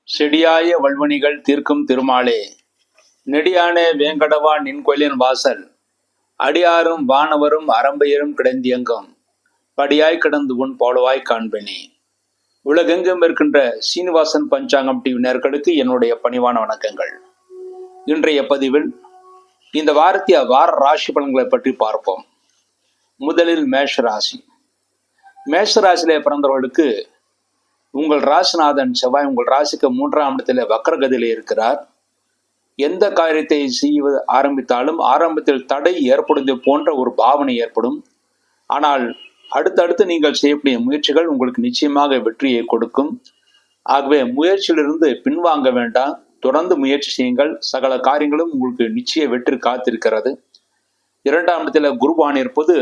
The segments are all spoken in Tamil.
செடியாய வல்வனிகள் தீர்க்கும் திருமாலே, நெடியான வேங்கடவா நின்கொயிலின் வாசல், அடியாரும் வானவரும் அரம்பையரும் கிடந்தியங்கும் படியாய் கிடந்து உன் போலவாய் காண்பனே. உலகெங்கும் இருக்கின்ற சீனிவாசன் பஞ்சாங்கம் டிவி நேயர்களுக்கு என்னுடைய பணிவான வணக்கங்கள். இன்றைய பதிவில் இந்த வாரத்திய வார ராசி பலன்களை பற்றி பார்ப்போம். முதலில் மேஷ ராசி. மேஷ ராசியிலே பிறந்தவர்களுக்கு உங்கள் ராசிநாதன் செவ்வாய் உங்கள் ராசிக்கு 3ஆம் இடத்திலே வக்ரகதியிலே இருக்கிறார். எந்த காரியத்தை செய்ய ஆரம்பித்தாலும் ஆரம்பத்தில் தடை ஏற்படுவது போன்ற ஒரு பாவனை ஏற்படும். ஆனால் அடுத்தடுத்து நீங்கள் செய்யக்கூடிய முயற்சிகள் உங்களுக்கு நிச்சயமாக வெற்றியை கொடுக்கும். ஆகவே முயற்சியிலிருந்து பின்வாங்க வேண்டாம், தொடர்ந்து முயற்சி செய்யுங்கள். சகல காரியங்களும் உங்களுக்கு நிச்சய வெற்றி காத்திருக்கிறது. 2ஆம் இடத்துல குருவான் இருப்பது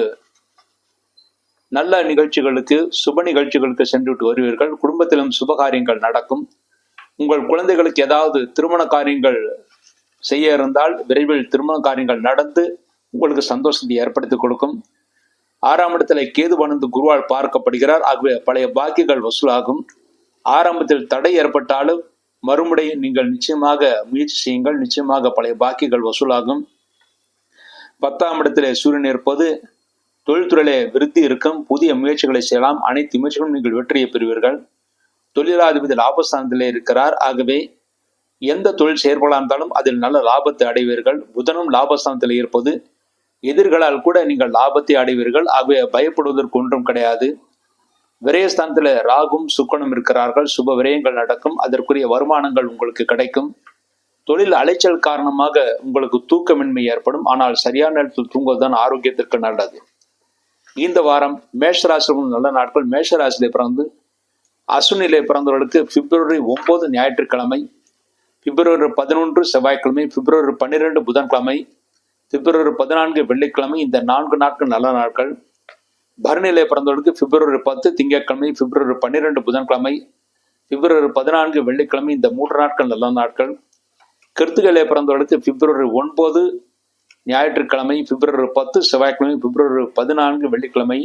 நல்ல நிகழ்ச்சிகளுக்கு, சுப நிகழ்ச்சிகளுக்கு சென்றுவிட்டு வருவீர்கள். குடும்பத்திலும் சுபகாரியங்கள் நடக்கும். உங்கள் குழந்தைகளுக்கு ஏதாவது திருமண காரியங்கள் செய்ய இருந்தால் விரைவில் திருமண காரியங்கள் நடந்து உங்களுக்கு சந்தோஷத்தை ஏற்படுத்தி கொடுக்கும். 6ஆம் இடத்துல கேது வந்து குருவால் பார்க்கப்படுகிறார். ஆகவே பழைய பாக்கியங்கள் வசூலாகும். ஆரம்பத்தில் தடை ஏற்பட்டாலும் மறுமுறை நீங்கள் நிச்சயமாக முயற்சி செய்யுங்கள். நிச்சயமாக பழைய பாக்கியங்கள் வசூலாகும். 10ஆம் இடத்திலே சூரியன் இருப்பது தொழில்துறையிலே விருத்தி இருக்கும். புதிய முயற்சிகளை செய்யலாம். அனைத்து முயற்சிகளும் நீங்கள் வெற்றியை பெறுவீர்கள். தொழிலாதிபதி லாபஸ்தானத்திலே இருக்கிறார். ஆகவே எந்த தொழில் செயற்படா இருந்தாலும் அதில் நல்ல லாபத்தை அடைவீர்கள். புதனும் லாபஸ்தானத்தில் இருப்பது எதிர்களால் கூட நீங்கள் லாபத்தை அடைவீர்கள். ஆகவே பயப்படுவதற்கு ஒன்றும் கிடையாது. விரயஸ்தானத்தில் ராகும் சுக்கனும் இருக்கிறார்கள். சுப விரயங்கள் நடக்கும். அதற்குரிய வருமானங்கள் உங்களுக்கு கிடைக்கும். தொழில் அலைச்சல் காரணமாக உங்களுக்கு தூக்கமின்மை ஏற்படும். ஆனால் சரியான நேரத்தில் தூங்குவதுதான் ஆரோக்கியத்திற்கு நல்லது. இந்த வாரம் மேஷராசிலும் நல்ல நாட்கள். மேஷராசியிலே பிறந்து அசுனிலே பிறந்தவர்களுக்கு பிப்ரவரி 9 ஞாயிற்றுக்கிழமை, பிப்ரவரி 11 செவ்வாய்க்கிழமை, பிப்ரவரி 12 புதன்கிழமை, பிப்ரவரி 14 வெள்ளிக்கிழமை. இந்த 4 நாட்கள் நல்ல நாட்கள். பரணிலே பிறந்தவர்களுக்கு பிப்ரவரி 10 திங்கட்கிழமை, பிப்ரவரி 12 புதன்கிழமை, பிப்ரவரி 14 வெள்ளிக்கிழமை. இந்த 3 நாட்கள் நல்ல நாட்கள். கிருத்திகையிலே பிறந்தவர்களுக்கு பிப்ரவரி 9 ஞாயிற்றுக்கிழமை, பிப்ரவரி 10 செவ்வாய்க்கிழமை, பிப்ரவரி 14 வெள்ளிக்கிழமை.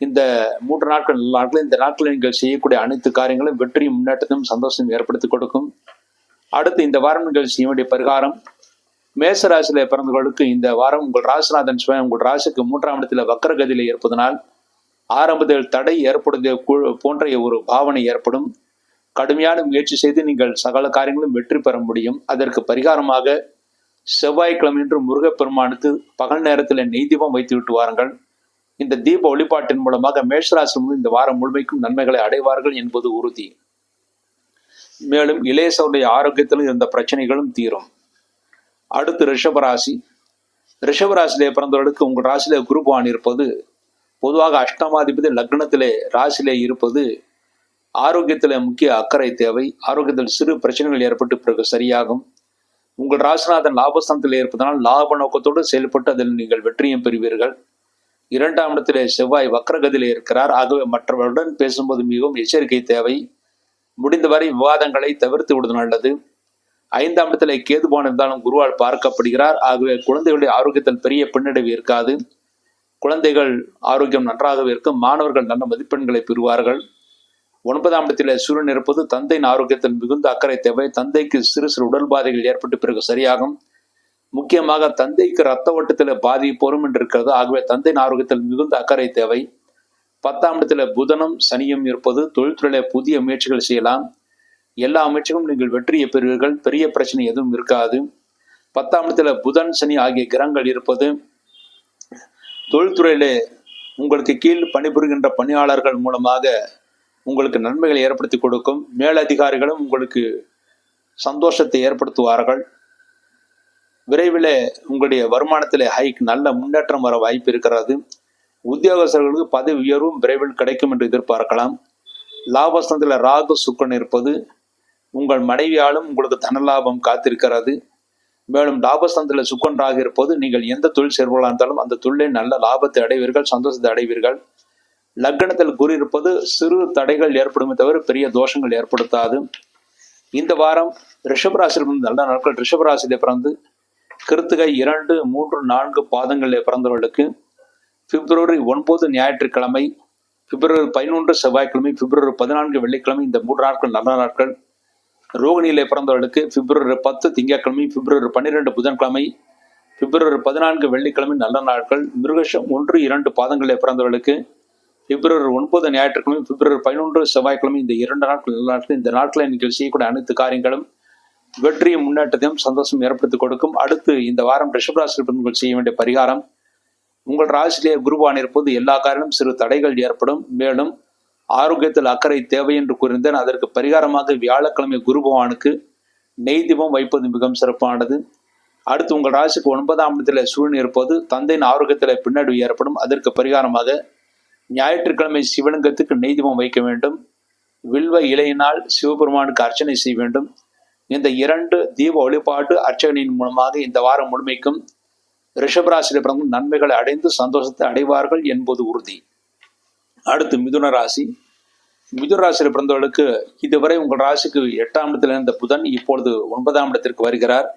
இந்த 3 நாட்கள் நல்ல நாட்கள். இந்த நாட்களில் நீங்கள் செய்யக்கூடிய அனைத்து காரியங்களும் வெற்றியும் முன்னேற்றத்தையும் சந்தோஷம் ஏற்படுத்தி கொடுக்கும். அடுத்து இந்த வாரம் நீங்கள் செய்ய வேண்டிய பரிகாரம், மேச ராசியில பிறந்தவர்களுக்கு இந்த வாரம் உங்கள் ராசிநாதன் சுவாமி உங்கள் ராசிக்கு 3ஆம் இடத்துல வக்ரகதியில இருப்பதனால் ஆரம்பத்தில் தடை ஏற்படுவது போன்ற ஒரு பாவனை ஏற்படும். கடுமையான முயற்சி செய்து நீங்கள் சகல காரியங்களும் வெற்றி பெற முடியும். அதற்கு பரிகாரமாக செவ்வாய்க்கிழமை என்று முருகப்பெருமானுக்கு பகல் நேரத்தில் நெய் தீபம் வைத்து விட்டு வாருங்கள். இந்த தீப வழிபாட்டின் மூலமாக மேஷராசி இந்த வாரம் முழுமைக்கும் நன்மைகளை அடைவார்கள் என்பது உறுதி. மேலும் இளையசருடைய ஆரோக்கியத்திலும் இருந்த பிரச்சனைகளும் தீரும். அடுத்து ரிஷபராசி. ரிஷபராசியிலே பிறந்தவர்களுக்கு உங்கள் ராசியிலே குருபவான் இருப்பது பொதுவாக அஷ்டமாதிபதி லக்னத்திலே ராசியிலே இருப்பது ஆரோக்கியத்தில் முக்கிய அக்கறை தேவை. ஆரோக்கியத்தில் சிறு பிரச்சனைகள் ஏற்பட்டு பிறகு சரியாகும். உங்கள் ராசிநாதன் லாபஸ்தானத்தில் இருப்பதனால் லாப நோக்கத்தோடு செயல்பட்டு அதில் நீங்கள் வெற்றியும் பெறுவீர்கள். 2ஆம் இடத்திலே செவ்வாய் வக்ரகதியிலே இருக்கிறார். ஆகவே மற்றவர்களுடன் பேசும்போது மிகவும் எச்சரிக்கை தேவை. முடிந்தவரை விவாதங்களை தவிர்த்து விடுவது நல்லது. 5ஆம் இடத்திலே கேதுபான் இருந்தாலும் குருவால் பார்க்கப்படுகிறார். ஆகவே குழந்தைகளுடைய ஆரோக்கியத்தில் பெரிய பின்னடைவு இருக்காது. குழந்தைகள் ஆரோக்கியம் நன்றாகவே இருக்கும். மாணவர்கள் நல்ல மதிப்பெண்களை பெறுவார்கள். 9ஆம் இடத்திலே சூரியன் இருப்பது தந்தையின் ஆரோக்கியத்தில் மிகுந்த அக்கறை தேவை. தந்தைக்கு சிறு சிறு உடல் பாதைகள் ஏற்பட்டு பிறகு சரியாகும். முக்கியமாக தந்தைக்கு இரத்த ஓட்டத்தில் பாதிப்பு வரும் என்று இருக்கிறது. ஆகவே தந்தையின் ஆரோக்கியத்தில் மிகுந்த அக்கறை தேவை. 10ஆம் இடத்துல புதனும் சனியும் இருப்பது தொழில்துறையில புதிய முயற்சிகள் செய்யலாம். எல்லா முயற்சிகளும் நீங்கள் வெற்றியை பெறுவீர்கள். பெரிய பிரச்சனை எதுவும் இருக்காது. 10ஆம் இடத்துல புதன் சனி ஆகிய கிரகங்கள் இருப்பது தொழில்துறையிலே உங்களுக்கு கீழ் பணிபுரிகின்ற பணியாளர்கள் மூலமாக உங்களுக்கு நன்மைகளை ஏற்படுத்தி கொடுக்கும். மேலதிகாரிகளும் உங்களுக்கு சந்தோஷத்தை ஏற்படுத்துவார்கள். விரைவில் உங்களுடைய வருமானத்திலே ஹைக் நல்ல முன்னேற்றம் வர வாய்ப்பு இருக்கிறது. உத்தியோகஸ்தர்களுக்கு பதவி உயர்வும் விரைவில் கிடைக்கும் என்று எதிர்பார்க்கலாம். லாபஸ்தானத்தில் ராகு சுக்கன் இருப்பது உங்கள் மனைவியாலும் உங்களுக்கு தனலாபம் காத்திருக்கிறது. மேலும் லாபஸ்தானத்தில் சுக்கன் ராகு இருப்பது நீங்கள் எந்த தொழில் செயல்படலாம் இருந்தாலும் அந்த தொழிலை நல்ல லாபத்தை அடைவீர்கள், சந்தோஷத்தை அடைவீர்கள். லக்னத்தில் குரு இருப்பது சிறு தடைகள் ஏற்படுமே தவிர பெரிய தோஷங்கள் ஏற்படுத்தாது. இந்த வாரம் ரிஷபராசியில் நல்ல நாட்கள். ரிஷபராசியிலே பிறந்து கிருத்திகை 2, 3, 4 பாதங்களிலே பிறந்தவர்களுக்கு பிப்ரவரி 9 ஞாயிற்றுக்கிழமை, பிப்ரவரி 11 செவ்வாய்க்கிழமை, பிப்ரவரி 14 வெள்ளிக்கிழமை. இந்த 3 நாட்கள் நல்ல நாட்கள். ரோகிணியிலே பிறந்தவர்களுக்கு பிப்ரவரி 10 திங்கட்கிழமை, பிப்ரவரி 12 புதன்கிழமை, பிப்ரவரி 14 வெள்ளிக்கிழமை நல்ல நாட்கள். மிருகஷம் 1, 2 பாதங்களிலே பிறந்தவர்களுக்கு பிப்ரவரி 9 ஞாயிற்றுக்கிழமை, பிப்ரவரி 11 செவ்வாய்க்கிழமை, இந்த 2 நாட்கள் நல்ல நாட்கள். இந்த நாட்களில் நீங்கள் செய்யக்கூடிய அனைத்து காரியங்களும் வெற்றியும் முன்னேற்றத்தையும் சந்தோஷம் ஏற்படுத்தி கொடுக்கும். அடுத்து இந்த வாரம் ரிஷபராசி பெண்கள் செய்ய வேண்டிய பரிகாரம். உங்கள் ராசியிலே குருவான் இருப்பது எல்லா காரணமும் சிறு தடைகள் ஏற்படும். மேலும் ஆரோக்கியத்தில் அக்கறை தேவை என்று கூறியிருந்தேன். அதற்கு பரிகாரமாக வியாழக்கிழமை குரு பகவானுக்கு நெய் தீபம் வைப்பது மிகவும் சிறப்பானது. அடுத்து உங்கள் ராசிக்கு 9ஆம் இடத்துல சூரியன் இருப்பது தந்தையின் ஆரோக்கியத்தில் பின்னடைவு ஏற்படும். அதற்கு பரிகாரமாக ஞாயிற்றுக்கிழமை சிவலிங்கத்துக்கு நெய் தீபம் வைக்க வேண்டும். வில்வ இலையினால் சிவபெருமானுக்கு அர்ச்சனை செய்ய வேண்டும். இந்த 2 தீப வழிபாட்டு அர்ச்சனையின் மூலமாக இந்த வாரம் முழுமைக்கும் ரிஷபராசியில் பிறந்த நன்மைகளை அடைந்து சந்தோஷத்தை அடைவார்கள் என்பது உறுதி. அடுத்து மிதுன ராசி. மிதுன ராசியில் பிறந்தவர்களுக்கு இதுவரை உங்கள் ராசிக்கு 8ஆம் இடத்தில் இருந்த புதன் இப்பொழுது 9ஆம் இடத்திற்கு வருகிறார்.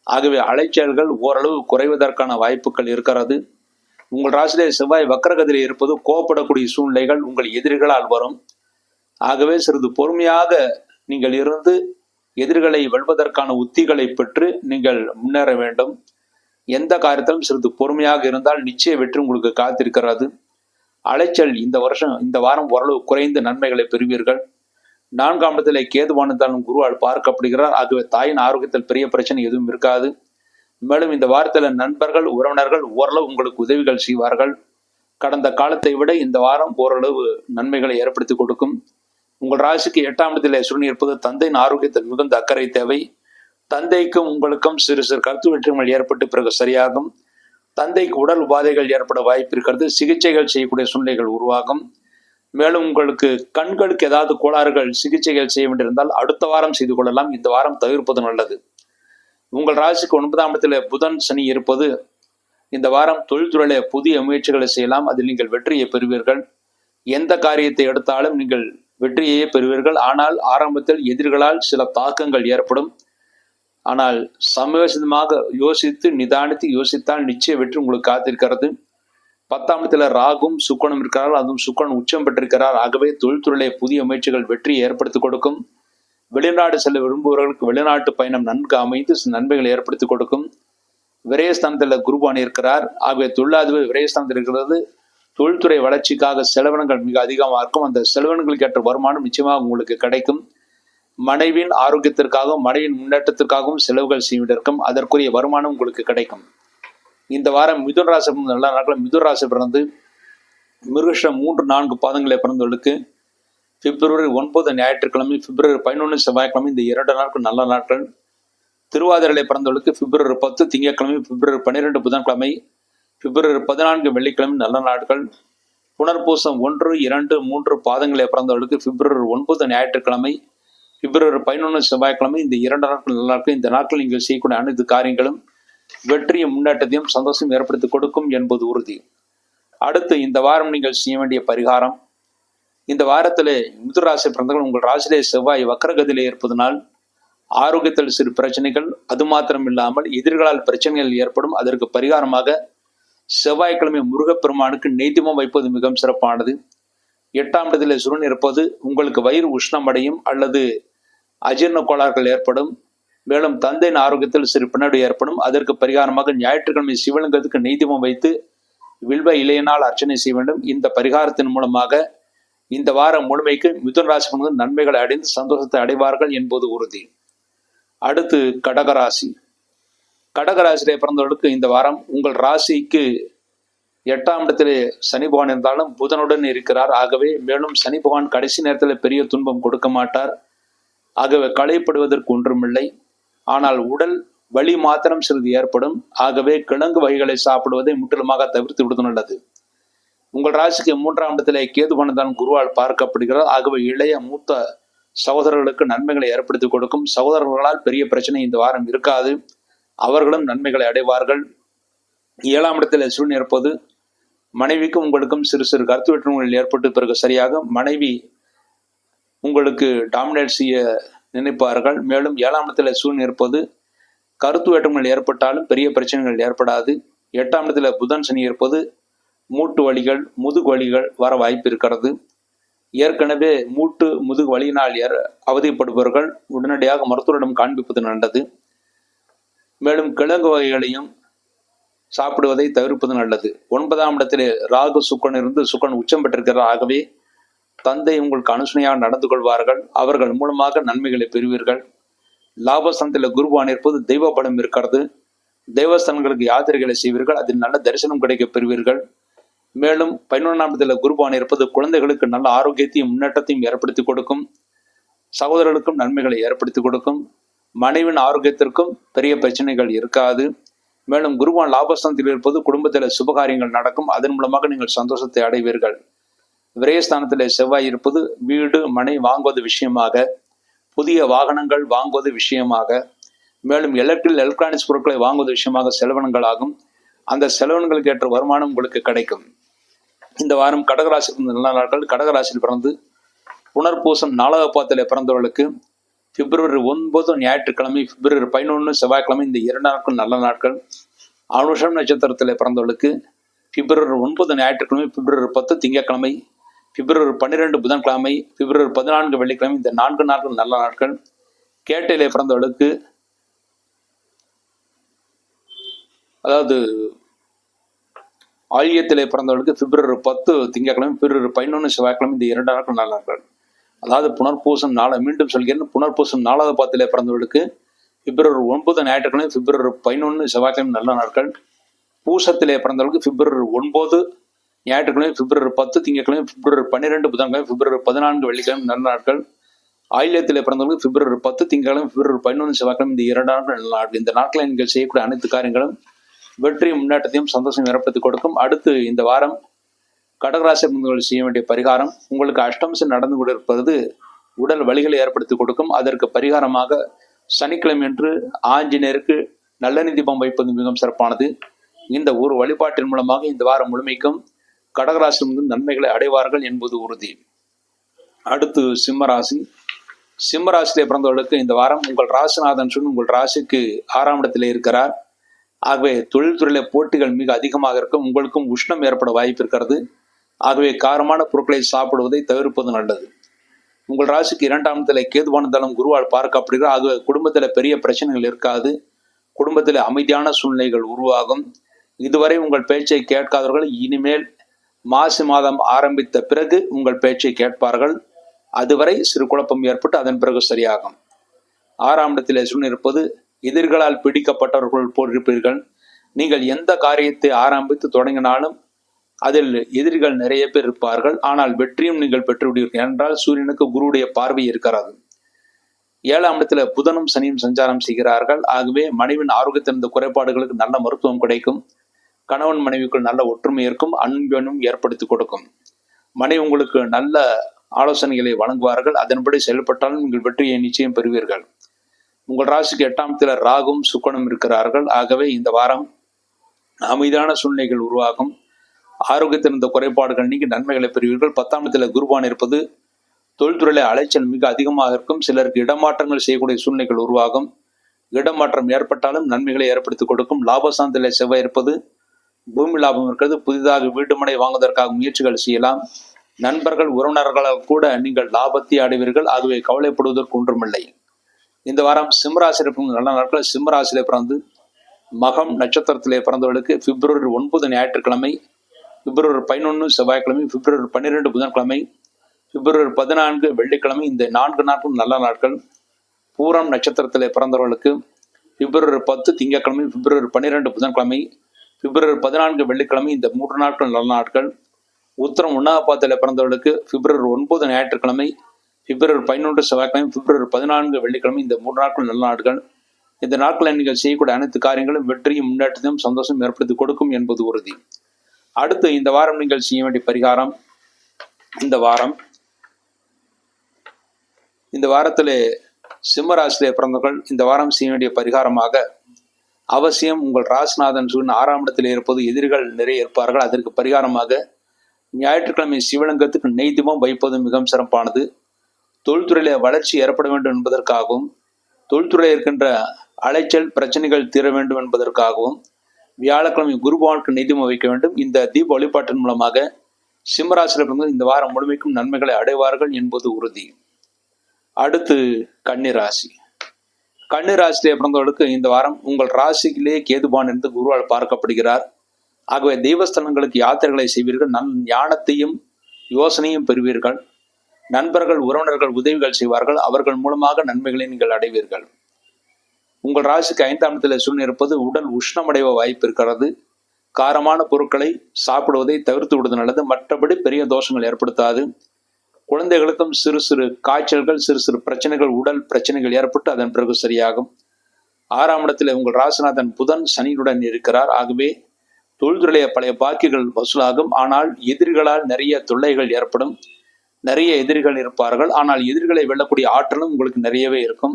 ஆகவே அலைச்சல்கள் ஓரளவு குறைவதற்கான வாய்ப்புகள் இருக்கிறது. உங்கள் ராசியிலே செவ்வாய் வக்கரகதியில் இருப்பது கோபப்படக்கூடிய சூழ்நிலைகள் உங்கள் எதிரிகளால் வரும். ஆகவே சிறிது பொறுமையாக நீங்கள் இருந்து எதிரிகளை வெல்வதற்கான உத்திகளை பெற்று நீங்கள் முன்னேற வேண்டும். எந்த காரியத்திலும் சிறிது பொறுமையாக இருந்தால் நிச்சய வெற்றி உங்களுக்கு காத்திருக்கிறது. அலைச்சல் இந்த வாரம் ஓரளவு குறைந்து நன்மைகளை பெறுவீர்கள். 4ஆம் இடத்திலே கேதுவானதாலும் குருவால் பார்க்கப்படுகிறார். ஆகவே தாயின் ஆரோக்கியத்தில் பெரிய பிரச்சனை எதுவும் இருக்காது. மேலும் இந்த வாரத்தில் நண்பர்கள் உறவினர்கள் ஓரளவு உங்களுக்கு உதவிகள் செய்வார்கள். கடந்த காலத்தை விட இந்த வாரம் ஓரளவு நன்மைகளை ஏற்படுத்தி கொடுக்கும். உங்கள் ராசிக்கு 8ஆம் இடத்திலே சூரியன் இருப்பது தந்தையின் ஆரோக்கியத்தில் மிகுந்த அக்கறை தேவை. தந்தைக்கும் உங்களுக்கும் சிறு சிறு கருத்து வெற்றிகள் ஏற்பட்டு பிறகு சரியாகும். தந்தைக்கு உடல் உபாதைகள் ஏற்பட வாய்ப்பு இருக்கிறது. சிகிச்சைகள் செய்யக்கூடிய சூழ்நிலைகள் உருவாகும். மேலும் உங்களுக்கு கண்களுக்கு ஏதாவது கோளாறுகள் சிகிச்சைகள் செய்ய வேண்டியிருந்தால் அடுத்த வாரம் செய்து கொள்ளலாம். இந்த வாரம் தவிர்ப்பது நல்லது. உங்கள் ராசிக்கு 9ஆம் இடத்துல புதன் சனி இருப்பது இந்த வாரம் தொழில்துறையில புதிய முயற்சிகளை செய்யலாம். அதில் நீங்கள் வெற்றியை பெறுவீர்கள். எந்த காரியத்தை எடுத்தாலும் நீங்கள் வெற்றியையே பெறுவீர்கள். ஆனால் ஆரம்பத்தில் எதிரிகளால் சில தாக்கங்கள் ஏற்படும். ஆனால் சமயோசிதமாக யோசித்து நிதானித்து யோசித்தால் நிச்சய வெற்றி உங்களுக்கு காத்திருக்கிறது. 10ஆம் இடத்துல ராகும் சுக்கரனும் இருக்கிறார்கள். அதுவும் சுக்கரன் உச்சம் பெற்றிருக்கிறார். ஆகவே தொழில்துறையிலே புதிய முயற்சிகள் வெற்றியை ஏற்படுத்தி கொடுக்கும். வெளிநாடு செல்ல விரும்புபவர்களுக்கு வெளிநாட்டு பயணம் நன்கு அமைந்து நன்மைகளை ஏற்படுத்தி கொடுக்கும். விரயஸ்தானத்தில் குருவான் இருக்கிறார். ஆகவே தொழிலாதிபதி விரயஸ்தானத்தில் இருக்கிறது. தொழில்துறை வளர்ச்சிக்காக செலவினங்கள் மிக அதிகமாக இருக்கும். அந்த செலவினங்களுக்கு ஏற்ற வருமானம் நிச்சயமாக உங்களுக்கு கிடைக்கும். மனைவியின் ஆரோக்கியத்திற்காகவும் மனைவியின் முன்னேற்றத்திற்காகவும் செலவுகள் செய்வதற்கும் அதற்குரிய வருமானம் உங்களுக்கு கிடைக்கும். இந்த வாரம் மிதுன ராசி நல்ல நாட்கள். மிதுன ராசி பிறந்து மிருகஷம் 3, 4 பாதங்களை பிறந்தவர்களுக்கு பிப்ரவரி 9 ஞாயிற்றுக்கிழமை, பிப்ரவரி 11 செவ்வாய்க்கிழமை, இந்த 2 நாட்கள் நல்ல நாட்கள். திருவாதிரையிலே பிறந்தவர்களுக்கு பிப்ரவரி 10 திங்கட்கிழமை, பிப்ரவரி 12 புதன்கிழமை, பிப்ரவரி 14 வெள்ளிக்கிழமை நல்ல நாட்கள். புனர்பூசம் 1, 2, 3 பாதங்களை பிறந்தவர்களுக்கு பிப்ரவரி 9 ஞாயிற்றுக்கிழமை, பிப்ரவரி 11 செவ்வாய்க்கிழமை, இந்த 2 நாட்கள் நல்ல நாட்கள். இந்த நாட்கள் நீங்கள் செய்யக்கூடிய அனைத்து காரியங்களும் வெற்றியும் முன்னேற்றத்தையும் சந்தோஷம் ஏற்படுத்தி கொடுக்கும் என்பது உறுதி. அடுத்து இந்த வாரம் நீங்கள் செய்ய வேண்டிய பரிகாரம். இந்த வாரத்திலே மிதுன ராசி பிறந்தவர்கள் உங்கள் ராசியிலே செவ்வாய் வக்கரகதியிலே இருப்பதனால் ஆரோக்கியத்தில் சிறு பிரச்சனைகள், அது மாத்திரம் இல்லாமல் எதிர்களால் பிரச்சனைகள் ஏற்படும். அதற்கு பரிகாரமாக செவ்வாய்க்கிழமை முருகப்பெருமானுக்கு நெய் தீபம் வைப்பது மிகவும் சிறப்பானது. 8ஆம் இடத்திலே சூரியன் இருப்பது உங்களுக்கு வயிறு உஷ்ணம் அடையும் அல்லது அஜீர்ண கோளாறுகள் ஏற்படும். மேலும் தந்தையின் ஆரோக்கியத்தில் சிறு பின்னடைவு ஏற்படும். அதற்கு பரிகாரமாக ஞாயிற்றுக்கிழமை சிவலிங்கத்துக்கு நெய் தீபம் வைத்து வில்வ இலையினால் அர்ச்சனை செய்ய வேண்டும். இந்த பரிகாரத்தின் மூலமாக இந்த வாரம் முழுமைக்கு மிதுன ராசி நன்மைகளை அடைந்து சந்தோஷத்தை அடைவார்கள் என்பது உறுதி. அடுத்து கடகராசி. கடகராசியிலே பிறந்தவர்களுக்கு இந்த வாரம் உங்கள் ராசிக்கு 8ஆம் இடத்திலே சனி பகவான் இருந்தாலும் புதனுடன் இருக்கிறார். ஆகவே மேலும் சனி பகவான் கடைசி நேரத்தில் பெரிய துன்பம் கொடுக்க மாட்டார். ஆகவே களைப்படுவதற்கு ஒன்றுமில்லை. ஆனால் உடல் வலி மாத்திரம் சிறிது ஏற்படும். ஆகவே கிழங்கு வகைகளை சாப்பிடுவதை முற்றிலுமாக தவிர்த்து விடுவது நல்லது. உங்கள் ராசிக்கு 3ஆம் இடத்திலே கேதுவானதான் குருவால் பார்க்கப்படுகிறார். ஆகவே இளைய மூத்த சகோதரர்களுக்கு நன்மைகளை ஏற்படுத்தி கொடுக்கும். சகோதரர்களால் பெரிய பிரச்சனை இந்த வாரம் இருக்காது. அவர்களும் நன்மைகளை அடைவார்கள். 7ஆம் இடத்திலே சூரியன் இருப்பது மனைவிக்கும் உங்களுக்கும் சிறு சிறு கருத்து வேற்றுமைகள் ஏற்பட்டு பிறகு சரியாக மனைவி உங்களுக்கு டாமினேட் செய்ய நினைப்பார்கள். மேலும் 7ஆம் இடத்தில் சூரியன் இருப்பது கருத்து வேற்றுமைகள் ஏற்பட்டாலும் பெரிய பிரச்சனைகள் ஏற்படாது. 8ஆம் இடத்துல புதன் சனி இருப்பது மூட்டு வலிகள் முதுகு வலிகள் வர வாய்ப்பு இருக்கிறது. ஏற்கனவே மூட்டு முதுகு வலியினால் அவதிப்படுபவர்கள் உடனடியாக மருத்துவரிடம் காண்பிப்பது நல்லது. மேலும் கிழங்கு வகைகளையும் சாப்பிடுவதை தவிர்ப்பது நல்லது. 9ஆம் இடத்திலே ராகு சுக்கன் இருந்து சுக்கன் உச்சம் பெற்றிருக்கிறார். ஆகவே தந்தை உங்களுக்கு அனுசனையாக நடந்து கொள்வார்கள். அவர்கள் மூலமாக நன்மைகளை பெறுவீர்கள். லாபஸ்தானத்தில் குருவான் இருப்பது தெய்வ பலம் இருக்கிறது. தேவஸ்தானங்களுக்கு யாத்திரைகளை செய்வீர்கள். அதில் நல்ல தரிசனம் கிடைக்க பெறுவீர்கள். மேலும் 11ஆம் இடத்தில் குருவான் இருப்பது குழந்தைகளுக்கு நல்ல ஆரோக்கியத்தையும் முன்னேற்றத்தையும் ஏற்படுத்தி கொடுக்கும். சகோதரர்களுக்கும் நன்மைகளை ஏற்படுத்தி கொடுக்கும். மனைவின் ஆரோக்கியத்திற்கும் பெரிய பிரச்சனைகள் இருக்காது. மேலும் குருவான் லாபஸ்தானத்தில் இருப்பது குடும்பத்தில் சுபகாரியங்கள் நடக்கும். அதன் மூலமாக நீங்கள் சந்தோஷத்தை அடைவீர்கள். விரயஸ்தானத்தில் செவ்வாய் இருப்பது வீடு மனை வாங்குவது விஷயமாக, புதிய வாகனங்கள் வாங்குவது விஷயமாக, மேலும் எலக்ட்ரானிக்ஸ் பொருட்களை வாங்குவது விஷயமாக செலவினங்கள் ஆகும். அந்த செலவினங்களுக்கு ஏற்ற வருமானம் உங்களுக்கு கிடைக்கும். இந்த வாரம் கடகராசி நல்ல நாட்கள். கடகராசியில் பிறந்து புனர்பூசம் 4வது பாதத்தில் பிறந்தவர்களுக்கு பிப்ரவரி 9 ஞாயிற்றுக்கிழமை, பிப்ரவரி 11 செவ்வாய்க்கிழமை, இந்த 2 நாட்கள் நல்ல நாட்கள். அனுஷம் நட்சத்திரத்தில் பிறந்தவர்களுக்கு பிப்ரவரி 9 ஞாயிற்றுக்கிழமை, பிப்ரவரி 10 திங்கட்கிழமை, பிப்ரவரி 12 புதன்கிழமை, பிப்ரவரி 14 வெள்ளிக்கிழமை, இந்த 4 நாட்கள் நல்ல நாட்கள். கேட்டையிலே பிறந்தவர்களுக்கு, அதாவது ஆயில்யத்திலே பிறந்தவர்களுக்கு பிப்ரவரி 10 திங்கட்கிழமை, பிப்ரவரி 11 செவ்வாய்க்கிழமை, இந்த 2 நாட்கள் நல்ல நாட்கள். அதாவது புனர்பூசம் மீண்டும் சொல்கிறேன், புனர்பூசம் 4வது பாதத்திலே பிறந்தவர்களுக்கு பிப்ரவரி 9 ஞாயிற்றுக்கிழமை, பிப்ரவரி 11 செவ்வாய்க்கிழமை நல்ல நாட்கள். பூசத்திலே பிறந்தவர்களுக்கு பிப்ரவரி 9 ஞாயிற்றுக்கிழமை, பிப்ரவரி 10 திங்கட்கிழமை, பிப்ரவரி 12 புதன்கிழமை, பிப்ரவரி 14 வெள்ளிக்கிழமை நல்ல நாட்கள். ஆயில்யத்திலே பிறந்தவர்களுக்கு பிப்ரவரி 10 திங்கட்கிழமை, பிப்ரவரி 11 செவ்வாய்க்கிழமை, இந்த 2 நாட்கள் நல்ல நாட்கள். இந்த நாட்களை நீங்கள் செய்யக்கூடிய அனைத்து காரியங்களும் வெற்றியும் முன்னேற்றத்தையும் சந்தோஷம் ஏற்படுத்தி கொடுக்கும். அடுத்து இந்த வாரம் கடகராசி பந்தர்கள் செய்ய வேண்டிய பரிகாரம். உங்களுக்கு அஷ்டமசம் நடந்து கொண்டிருப்பது உடல் வலிகளை ஏற்படுத்தி கொடுக்கும். அதற்கு பரிகாரமாக சனிக்கிழமை என்று ஆஞ்சநேயருக்கு நல்லெண்ணெய் தீபம் வைப்பது மிகவும் சிறப்பானது. இந்த ஒரு வழிபாட்டின் மூலமாக இந்த வாரம் முழுமைக்கும் கடகராசி நன்மைகளை அடைவார்கள் என்பது உறுதி. அடுத்து சிம்மராசி. சிம்மராசியிலே பிறந்தவர்களுக்கு இந்த வாரம் உங்கள் ராசிநாதன் உங்கள் ராசிக்கு 6ஆம் இடத்திலே இருக்கிறார். ஆகவே தொழில்துறையில போட்டிகள் மிக அதிகமாக இருக்கும். உங்களுக்கும் உஷ்ணம் ஏற்பட வாய்ப்பு இருக்கிறது. ஆகவே காரமான பொருட்களை சாப்பிடுவதை தவிர்ப்பது நல்லது. உங்கள் ராசிக்கு 2ஆம் இடத்துல கேதுவான தளம் குருவால் பார்க்கப்படுகிறது. ஆகவே குடும்பத்தில் பெரிய பிரச்சனைகள் இருக்காது. குடும்பத்தில் அமைதியான சூழ்நிலைகள் உருவாகும். இதுவரை உங்கள் பேச்சை கேட்காதவர்கள் இனிமேல் மாசி மாதம் ஆரம்பித்த பிறகு உங்கள் பேச்சை கேட்பார்கள். அதுவரை சிறு குழப்பம் ஏற்பட்டு அதன் பிறகு சரியாகும். 6ஆம் இடத்திலே சூழ்நிலை இருப்பது எதிர்களால் பிடிக்கப்பட்டவர்கள் போல் இருப்பீர்கள். நீங்கள் எந்த காரியத்தை ஆரம்பித்து தொடங்கினாலும் அதில் எதிரிகள் நிறைய பேர் இருப்பார்கள். ஆனால் வெற்றியும் நீங்கள் பெற்றுவிடுவீர்கள். என்றால் சூரியனுக்கு குருவுடைய பார்வை இருக்கிறது. 7ஆம் இடத்துல புதனும் சனியும் சஞ்சாரம் செய்கிறார்கள். ஆகவே மனைவின் ஆரோக்கியத்தின் குறைபாடுகளுக்கு நல்ல மருத்துவம் கிடைக்கும். கணவன் மனைவிக்குள் நல்ல ஒற்றுமை இருக்கும். அன்பனும் ஏற்படுத்தி கொடுக்கும். மனைவி உங்களுக்கு நல்ல ஆலோசனைகளை வழங்குவார்கள். அதன்படி செயல்பட்டாலும் நீங்கள் வெற்றியை நிச்சயம் பெறுவீர்கள். உங்கள் ராசிக்கு 8ஆம் இடத்துல ராகும் சுக்கனும் இருக்கிறார்கள். ஆகவே இந்த வாரம் அமைதியான சூழ்நிலைகள் உருவாகும். ஆரோக்கியத்தில் இருந்த குறைபாடுகள் நீங்கி நன்மைகளை பெறுவீர்கள். 10ஆம் இடத்துல குருவான் இருப்பது தொழில்துறையில அலைச்சல் மிக அதிகமாக இருக்கும். சிலருக்கு இடமாற்றங்கள் செய்யக்கூடிய சூழ்நிலைகள் உருவாகும். இடமாற்றம் ஏற்பட்டாலும் நன்மைகளை ஏற்படுத்தி கொடுக்கும். லாபஸ்தானத்திலே செவ்வாய் இருப்பது பூமி லாபம் இருக்கிறது. புதிதாக வீட்டு மனை வாங்குவதற்காக முயற்சிகள் செய்யலாம். நண்பர்கள் உறவினர்களால் கூட நீங்கள் லாபத்தை அடைவீர்கள். ஆகவே கவலைப்படுவதற்கு ஒன்றுமில்லை. இந்த வாரம் சிம்மராசி இருக்கும் நல்ல நாட்கள். சிம்மராசியிலே பிறந்து மகம் நட்சத்திரத்திலே பிறந்தவர்களுக்கு பிப்ரவரி 9 ஞாயிற்றுக்கிழமை, பிப்ரவரி 11 செவ்வாய்க்கிழமை, பிப்ரவரி 12 புதன்கிழமை, பிப்ரவரி 14 வெள்ளிக்கிழமை, இந்த 4 நாட்களும் நல்ல நாட்கள். பூரம் நட்சத்திரத்திலே பிறந்தவர்களுக்கு பிப்ரவரி 10 திங்கட்கிழமை, பிப்ரவரி 12 புதன்கிழமை, பிப்ரவரி 14 வெள்ளிக்கிழமை, இந்த 3 நாட்கள் நல்ல நாட்கள். உத்திரம் 1ஆம் பாதத்திலே பிறந்தவர்களுக்கு பிப்ரவரி 9 ஞாயிற்றுக்கிழமை, பிப்ரவரி 11 செவ்வாய்க்கிழமை, பிப்ரவரி 14 வெள்ளிக்கிழமை, இந்த 3 நாட்கள் நல்ல நாட்கள். இந்த நாட்களில் நீங்கள் செய்யக்கூடிய அனைத்து காரியங்களும் வெற்றியும் முன்னேற்றத்தையும் சந்தோஷம் ஏற்படுத்தி கொடுக்கும் என்பது உறுதி. அடுத்து இந்த வாரம் நீங்கள் செய்ய வேண்டிய பரிகாரம். இந்த வாரத்திலே சிம்மராசியிலே பிறந்தவர்கள் இந்த வாரம் செய்ய வேண்டிய பரிகாரமாக அவசியம் உங்கள் ராசிநாதன் சூரியன் 6ஆம் இடத்திலே இருப்பது எதிரிகள் நிறைய இருப்பார்கள். அதற்கு பரிகாரமாக ஞாயிற்றுக்கிழமை சிவலிங்கத்துக்கு நெய் தீபம் வைப்பது மிகவும் சிறப்பானது. தொழில்துறையில வளர்ச்சி ஏற்பட வேண்டும் என்பதற்காகவும், தொழில்துறையில் இருக்கின்ற அலைச்சல் பிரச்சனைகள் தீர வேண்டும் என்பதற்காகவும் வியாழக்கிழமை குருபகவானுக்கு நெய் தீபம் வைக்க வேண்டும். இந்த தீப வழிபாட்டின் மூலமாக சிம்மராசியில் பிறந்து இந்த வாரம் முழுமைக்கும் நன்மைகளை அடைவார்கள் என்பது உறுதி. அடுத்து கன்னிராசி. கன்னிராசியிலே பிறந்தவர்களுக்கு இந்த வாரம் உங்கள் ராசியிலே கேதுபான் என்று குருவால் பார்க்கப்படுகிறார். ஆகவே தெய்வஸ்தலங்களுக்கு யாத்திரைகளை செய்வீர்கள். ஞானத்தையும் யோசனையும் பெறுவீர்கள். நண்பர்கள் உறவினர்கள் உதவிகள் செய்வார்கள். அவர்கள் மூலமாக நன்மைகளை நீங்கள் அடைவீர்கள். உங்கள் ராசிக்கு 5ஆம் இடத்தில் சூரியன் இருப்பது உடல் உஷ்ணமடைவ வாய்ப்பு இருக்கிறது. காரமான பொருட்களை சாப்பிடுவதை தவிர்த்து விடுவது நல்லது. மற்றபடி பெரிய தோஷங்கள் ஏற்படுத்தாது. குழந்தைகளுக்கும் சிறு சிறு காய்ச்சல்கள், சிறு சிறு பிரச்சனைகள், உடல் பிரச்சனைகள் ஏற்பட்டு அதன் பிறகு சரியாகும். 6ஆம் இடத்தில் உங்கள் ராசிநாதன் புதன் சனியுடன் இருக்கிறார். ஆகவே தொழில்துறைய பழைய பாக்கிகள் வசூலாகும். ஆனால் எதிரிகளால் நிறைய தொல்லைகள் ஏற்படும். நிறைய எதிரிகள் இருப்பார்கள். ஆனால் எதிரிகளை வெல்லக்கூடிய ஆற்றலும் உங்களுக்கு நிறையவே இருக்கும்.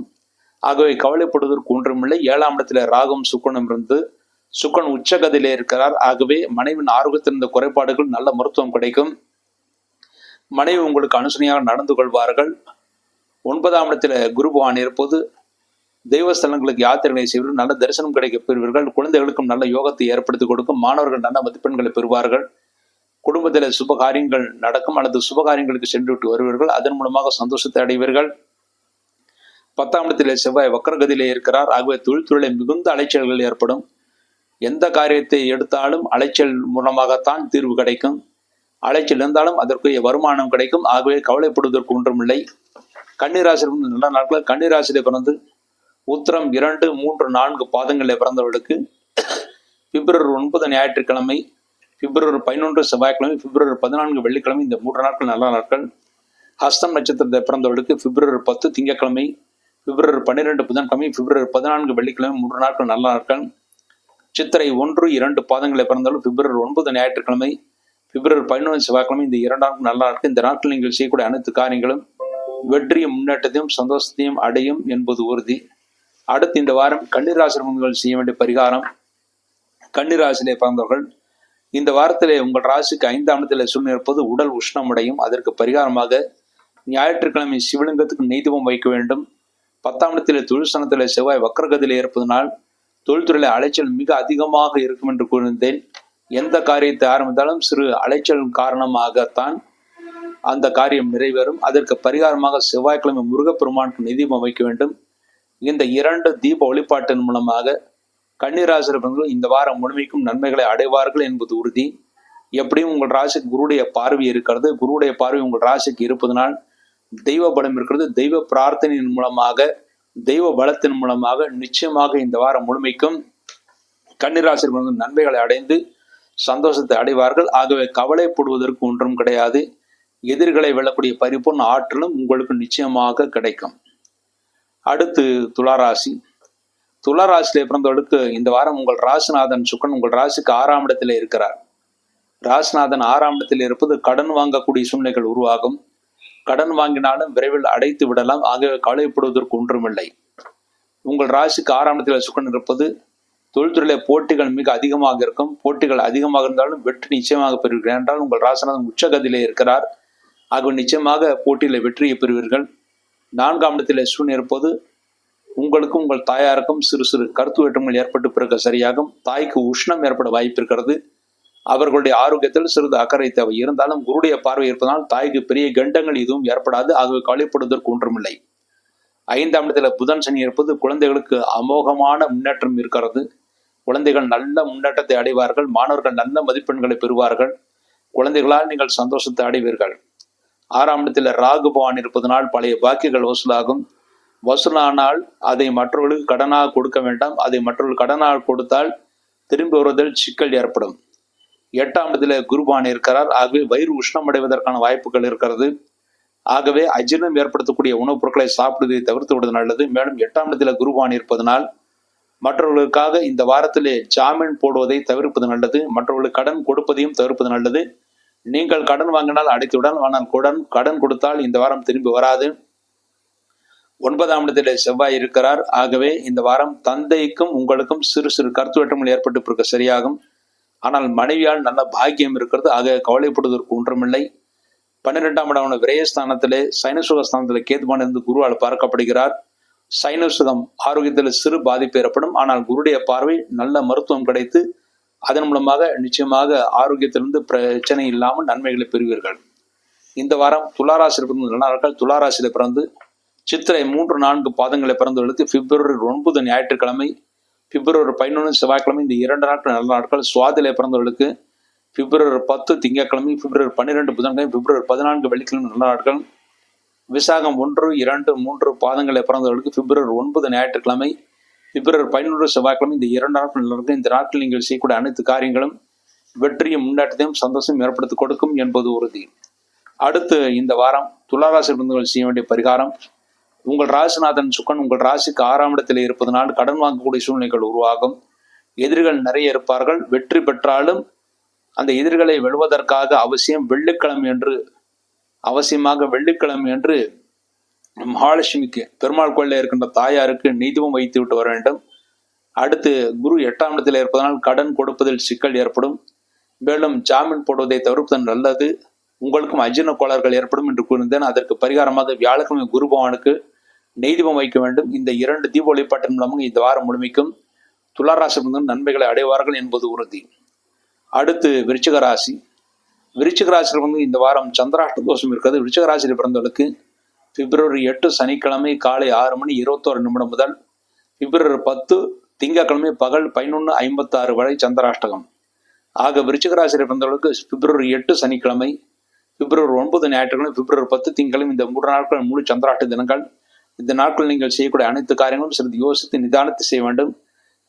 ஆகவே கவலைப்படுவதற்கு ஒன்றுமில்லை. 7ஆம் இடத்துல ராகும் சுக்கனும் இருந்து சுக்கன் உச்சகதியிலே இருக்கிறார். ஆகவே மனைவின் ஆரோக்கியத்தில் இருந்த குறைபாடுகள் நல்ல மருத்துவம் கிடைக்கும். மனைவி உங்களுக்கு அனுசரணையாக நடந்து கொள்வார்கள். 9ஆம் இடத்துல குரு பகவான் இருப்பது தெய்வஸ்தலங்களுக்கு யாத்திரைகளை செய்வீர்கள். நல்ல தரிசனம் கிடைக்க பெறுவீர்கள். குழந்தைகளுக்கும் நல்ல யோகத்தை ஏற்படுத்தி கொடுக்கும். மாணவர்கள் நல்ல மதிப்பெண்களை பெறுவார்கள். குடும்பத்தில் சுபகாரியங்கள் நடக்கும் அல்லது சுபகாரியங்களுக்கு சென்று விட்டு வருவீர்கள். அதன் மூலமாக சந்தோஷத்தை அடைவீர்கள். 10ஆம் இடத்திலே செவ்வாய் வக்கரகதியிலே இருக்கிறார். ஆகவே தொழில்துறையிலே மிகுந்த அலைச்சல்கள் ஏற்படும். எந்த காரியத்தை எடுத்தாலும் அலைச்சல் மூலமாகத்தான் தீர்வு கிடைக்கும். அலைச்சல் இருந்தாலும் அதற்குரிய வருமானம் கிடைக்கும். ஆகவே கவலைப்படுவதற்கு ஒன்றுமில்லை. கன்னிராசியில் நல்ல நாட்கள். கன்னிராசியிலே பிறந்து உத்திரம் 2, 3, 4 பாதங்களில் பிறந்தவர்களுக்கு பிப்ரவரி 9 ஞாயிற்றுக்கிழமை, பிப்ரவரி 11 செவ்வாய்க்கிழமை, பிப்ரவரி 14 வெள்ளிக்கிழமை, இந்த 3 நாட்கள் நல்ல நாட்கள். ஹஸ்தம் நட்சத்திரத்தை பிறந்தவர்களுக்கு பிப்ரவரி 10 திங்கட்கிழமை, பிப்ரவரி 12 புதன்கிழமை, பிப்ரவரி 14 வெள்ளிக்கிழமை, 3 நாட்கள் நல்ல நாட்கள். சித்திரை 1, 2 பாதங்களை பிறந்தவர்கள் பிப்ரவரி 9 ஞாயிற்றுக்கிழமை, பிப்ரவரி 11 செவ்வாய்க்கிழமை, இந்த 2 நாட்கள் நல்ல நாட்கள். இந்த நாட்கள் நீங்கள் செய்யக்கூடிய அனைத்து காரியங்களும் வெற்றியும் முன்னேற்றத்தையும் சந்தோஷத்தையும் அடையும் என்பது உறுதி. அடுத்து இந்த வாரம் கன்னிராசிகள் செய்ய வேண்டிய பரிகாரம். கன்னிராசியிலே பிறந்தவர்கள் இந்த வாரத்திலே உங்கள் ராசிக்கு 5ஆம் இடத்திலே சூரியன் இருப்பது உடல் உஷ்ணமடையும். அதற்கு பரிகாரமாக ஞாயிற்றுக்கிழமை சிவலிங்கத்துக்கு நெய்தீபம் வைக்க வேண்டும். 10ஆம் இடத்திலே தொழிற்சனத்திலே செவ்வாய் வக்கரகதியிலே இருப்பதனால் தொழில்துறையில அலைச்சல் மிக அதிகமாக இருக்கும் என்று கூறியிருந்தேன். எந்த காரியத்தை ஆரம்பித்தாலும் சிறு அலைச்சல் காரணமாகத்தான் அந்த காரியம் நிறைவேறும். அதற்கு பரிகாரமாக செவ்வாய்க்கிழமை முருகப்பெருமானுக்கு நெய்தீபம் வைக்க வேண்டும். இந்த 2 தீப வழிபாட்டின் மூலமாக கன்னிராசிரியர்கள் இந்த வாரம் முழுமைக்கும் நன்மைகளை அடைவார்கள் என்பது உறுதி. எப்படியும் உங்கள் ராசிக்கு குருடைய பார்வை இருக்கிறது. குருடைய பார்வை உங்கள் ராசிக்கு இருப்பதனால் தெய்வ பலம் இருக்கிறது. தெய்வ பிரார்த்தனையின் மூலமாக, தெய்வ பலத்தின் மூலமாக நிச்சயமாக இந்த வாரம் முழுமைக்கும் கன்னிராசிரியர்கள் நன்மைகளை அடைந்து சந்தோஷத்தை அடைவார்கள். ஆகவே கவலைப்படுவதற்கு ஒன்றும் கிடையாது. எதிரிகளை வெல்லக்கூடிய பரிபூர்ண ஆற்றலும் உங்களுக்கு நிச்சயமாக கிடைக்கும். அடுத்து துளாராசி. துளாராசியிலே பிறந்தவர்களுக்கு இந்த வாரம் உங்கள் ராசிநாதன் சுக்கன் உங்கள் ராசிக்கு 6ஆம் இடத்திலே இருக்கிறார். ராசிநாதன் 6ஆம் இடத்தில் இருப்பது கடன் வாங்கக்கூடிய சூழ்நிலைகள் உருவாகும். கடன் வாங்கினாலும் விரைவில் அடைத்து விடலாம். ஆகவே கவலைப்படுவதற்கு ஒன்றுமில்லை. உங்கள் ராசிக்கு 6ஆம் இடத்தில் சுக்கன் இருப்பது தொழில்துறையிலே போட்டிகள் மிக அதிகமாக இருக்கும். போட்டிகள் அதிகமாக இருந்தாலும் வெற்றி நிச்சயமாக பெறுவீர்கள். என்றால் உங்கள் ராசிநாதன் உச்சகதியிலே இருக்கிறார். ஆகவே நிச்சயமாக போட்டியில வெற்றியை பெறுவீர்கள். 4ஆம் இடத்திலே சூரியன் இருப்பது உங்களுக்கும் உங்கள் தாயாருக்கும் சிறு சிறு கருத்து வேற்றுமைகள் ஏற்பட்டு பிறகு சரியாகும். தாய்க்கு உஷ்ணம் ஏற்பட வாய்ப்பு இருக்கிறது. அவர்களுடைய ஆரோக்கியத்தில் சிறிது அக்கறை தேவை. இருந்தாலும் குருடைய பார்வை இருப்பதனால் தாய்க்கு பெரிய கண்டங்கள் எதுவும் ஏற்படாது. ஆகவே கவலைப்படுவதற்கு ஒன்றுமில்லை. 5ஆம் இடத்துல புதன் சனி இருப்பது குழந்தைகளுக்கு அமோகமான முன்னேற்றம் இருக்கிறது. குழந்தைகள் நல்ல முன்னேற்றத்தை அடைவார்கள். மாணவர்கள் நல்ல மதிப்பெண்களை பெறுவார்கள். குழந்தைகளால் நீங்கள் சந்தோஷத்தை அடைவீர்கள். 6ஆம் இடத்துல ராகு பகவான் இருப்பதனால் பழைய பாக்கிகள் வசூலாகும். வசூலானால் அதை மற்றவர்களுக்கு கடனாக கொடுக்க வேண்டாம். அதை மற்றவர்கள் கடனாக கொடுத்தால் திரும்பி வருவதில் சிக்கல் ஏற்படும். 8ஆம் இடத்துல குருபான் இருக்கிறார். ஆகவே வயிறு உஷ்ணம் அடைவதற்கான வாய்ப்புகள் இருக்கிறது. ஆகவே அஜீரணம் ஏற்படுத்தக்கூடிய உணவுப் பொருட்களை சாப்பிடுவதை தவிர்த்து விடுவது நல்லது. மேலும் 8ஆம் இடத்துல குருபான் இருப்பதனால் மற்றவர்களுக்காக இந்த வாரத்திலே ஜாமீன் போடுவதை தவிர்ப்பது நல்லது. மற்றவர்களுக்கு கடன் கொடுப்பதையும் தவிர்ப்பது நல்லது. நீங்கள் கடன் வாங்கினால் அடைத்துவிடலாம். ஆனால் கடன் கொடுத்தால் இந்த வாரம் திரும்பி வராது. 9ஆம் இடத்திலே செவ்வாய் இருக்கிறார். ஆகவே இந்த வாரம் தந்தைக்கும் உங்களுக்கும் சிறு சிறு கருத்து வேற்றுமைகள் ஏற்பட்டு பிறகு சரியாகும். ஆனால் மனைவியால் நல்ல பாக்கியம் இருக்கிறது. ஆக கவலைப்படுவதற்கு ஒன்றுமில்லை. 12ஆம் இடமான விரயஸ்தானத்திலே சைனசுகஸ்தானத்திலே கேதுபான் இருந்து குருவால் பார்க்கப்படுகிறார். சைனசுகம் ஆரோக்கியத்தில் சிறு பாதிப்பு ஏற்படும். ஆனால் குருடைய பார்வை நல்ல மருத்துவம் கிடைத்து அதன் மூலமாக நிச்சயமாக ஆரோக்கியத்திலிருந்து பிரச்சனை இல்லாமல் நன்மைகளை பெறுவீர்கள். இந்த வாரம் துளாராசியில் பிறந்த நல்ல நாட்கள். துளாராசியில் பிறந்து சித்திரை 3-4 பாதங்களை பிறந்தவர்களுக்கு பிப்ரவரி 9 ஞாயிற்றுக்கிழமை, பிப்ரவரி 11 செவ்வாய்க்கிழமை இந்த 2 நாட்கள் நல்ல நாட்கள். சுவாதியில பிறந்தவர்களுக்கு பிப்ரவரி 10 திங்கட்கிழமை, பிப்ரவரி 12 புதன்கிழமை, பிப்ரவரி 14 வெள்ளிக்கிழமை நல்ல நாட்கள். விசாகம் 1, 2, 3 பாதங்களை பிறந்தவர்களுக்கு பிப்ரவரி 9 ஞாயிற்றுக்கிழமை, பிப்ரவரி 11 செவ்வாய்க்கிழமை இந்த 2 நாட்கள் நல்ல நாட்கள். இந்த நாட்கள் நீங்கள் செய்யக்கூடிய அனைத்து காரியங்களும் வெற்றியும் முன்னேற்றத்தையும் சந்தோஷம் ஏற்படுத்தி கொடுக்கும் என்பது உறுதி. அடுத்து இந்த வாரம் துளாராசி பிறந்தவர்கள் செய்ய வேண்டிய பரிகாரம். உங்கள் ராசிநாதன் சுக்கன் உங்கள் ராசிக்கு 6ஆம் இடத்தில் இருப்பதனால் கடன் வாங்கக்கூடிய சூழ்நிலைகள் உருவாகும். எதிரிகள் நிறைய இருப்பார்கள். வெற்றி பெற்றாலும் அந்த எதிரிகளை வெல்வதற்காக அவசியமாக வெள்ளிக்கிழமை என்று மகாலட்சுமிக்கு பெருமாள் கோயிலில் இருக்கின்ற தாயாருக்கு நெய்தீபம் வைத்து விட்டு வர வேண்டும். அடுத்து குரு 8ஆம் இடத்தில் இருப்பதனால் கடன் கொடுப்பதில் சிக்கல் ஏற்படும். மேலும் ஜாமீன் போடுவதை தவிர்ப்பது நல்லது. உங்களுக்கும் அஜீரண கோளாறுகள் ஏற்படும் என்று கூறியிருந்தேன். அதற்கு பரிகாரமாக வியாழக்கிழமை குரு பகவானுக்கு நெய்தீபம் வைக்க வேண்டும். இந்த 2 தீப வழிபாட்டின் மூலமாக இந்த வாரம் முழுமைக்கும் துளாராசி நன்மைகளை அடைவார்கள் என்பது உறுதி. அடுத்து விருச்சிக ராசி. விருச்சிக ராசியில் இந்த வாரம் சந்திராஷ்ட தோஷம் இருக்கிறது. விருச்சிக ராசியில் பிறந்தவர்களுக்கு பிப்ரவரி 8 சனிக்கிழமை காலை 6:21 முதல் பிப்ரவரி 10 திங்கட்கிழமை பகல் 11:56 வரை சந்திராஷ்டகம். ஆக விருச்சிக ராசியில் பிறந்தவர்களுக்கு பிப்ரவரி 8 சனிக்கிழமை, பிப்ரவரி 9 ஞாயிற்றுக்கிழமை, பிப்ரவரி 10 திங்களும் இந்த 3 நாட்கள் முழு சந்திராஷ்ட தினங்கள். இந்த நாட்கள் நீங்கள் செய்யக்கூடிய அனைத்து காரியங்களும் சிறிது யோசித்து நிதானித்து செய்ய வேண்டும்.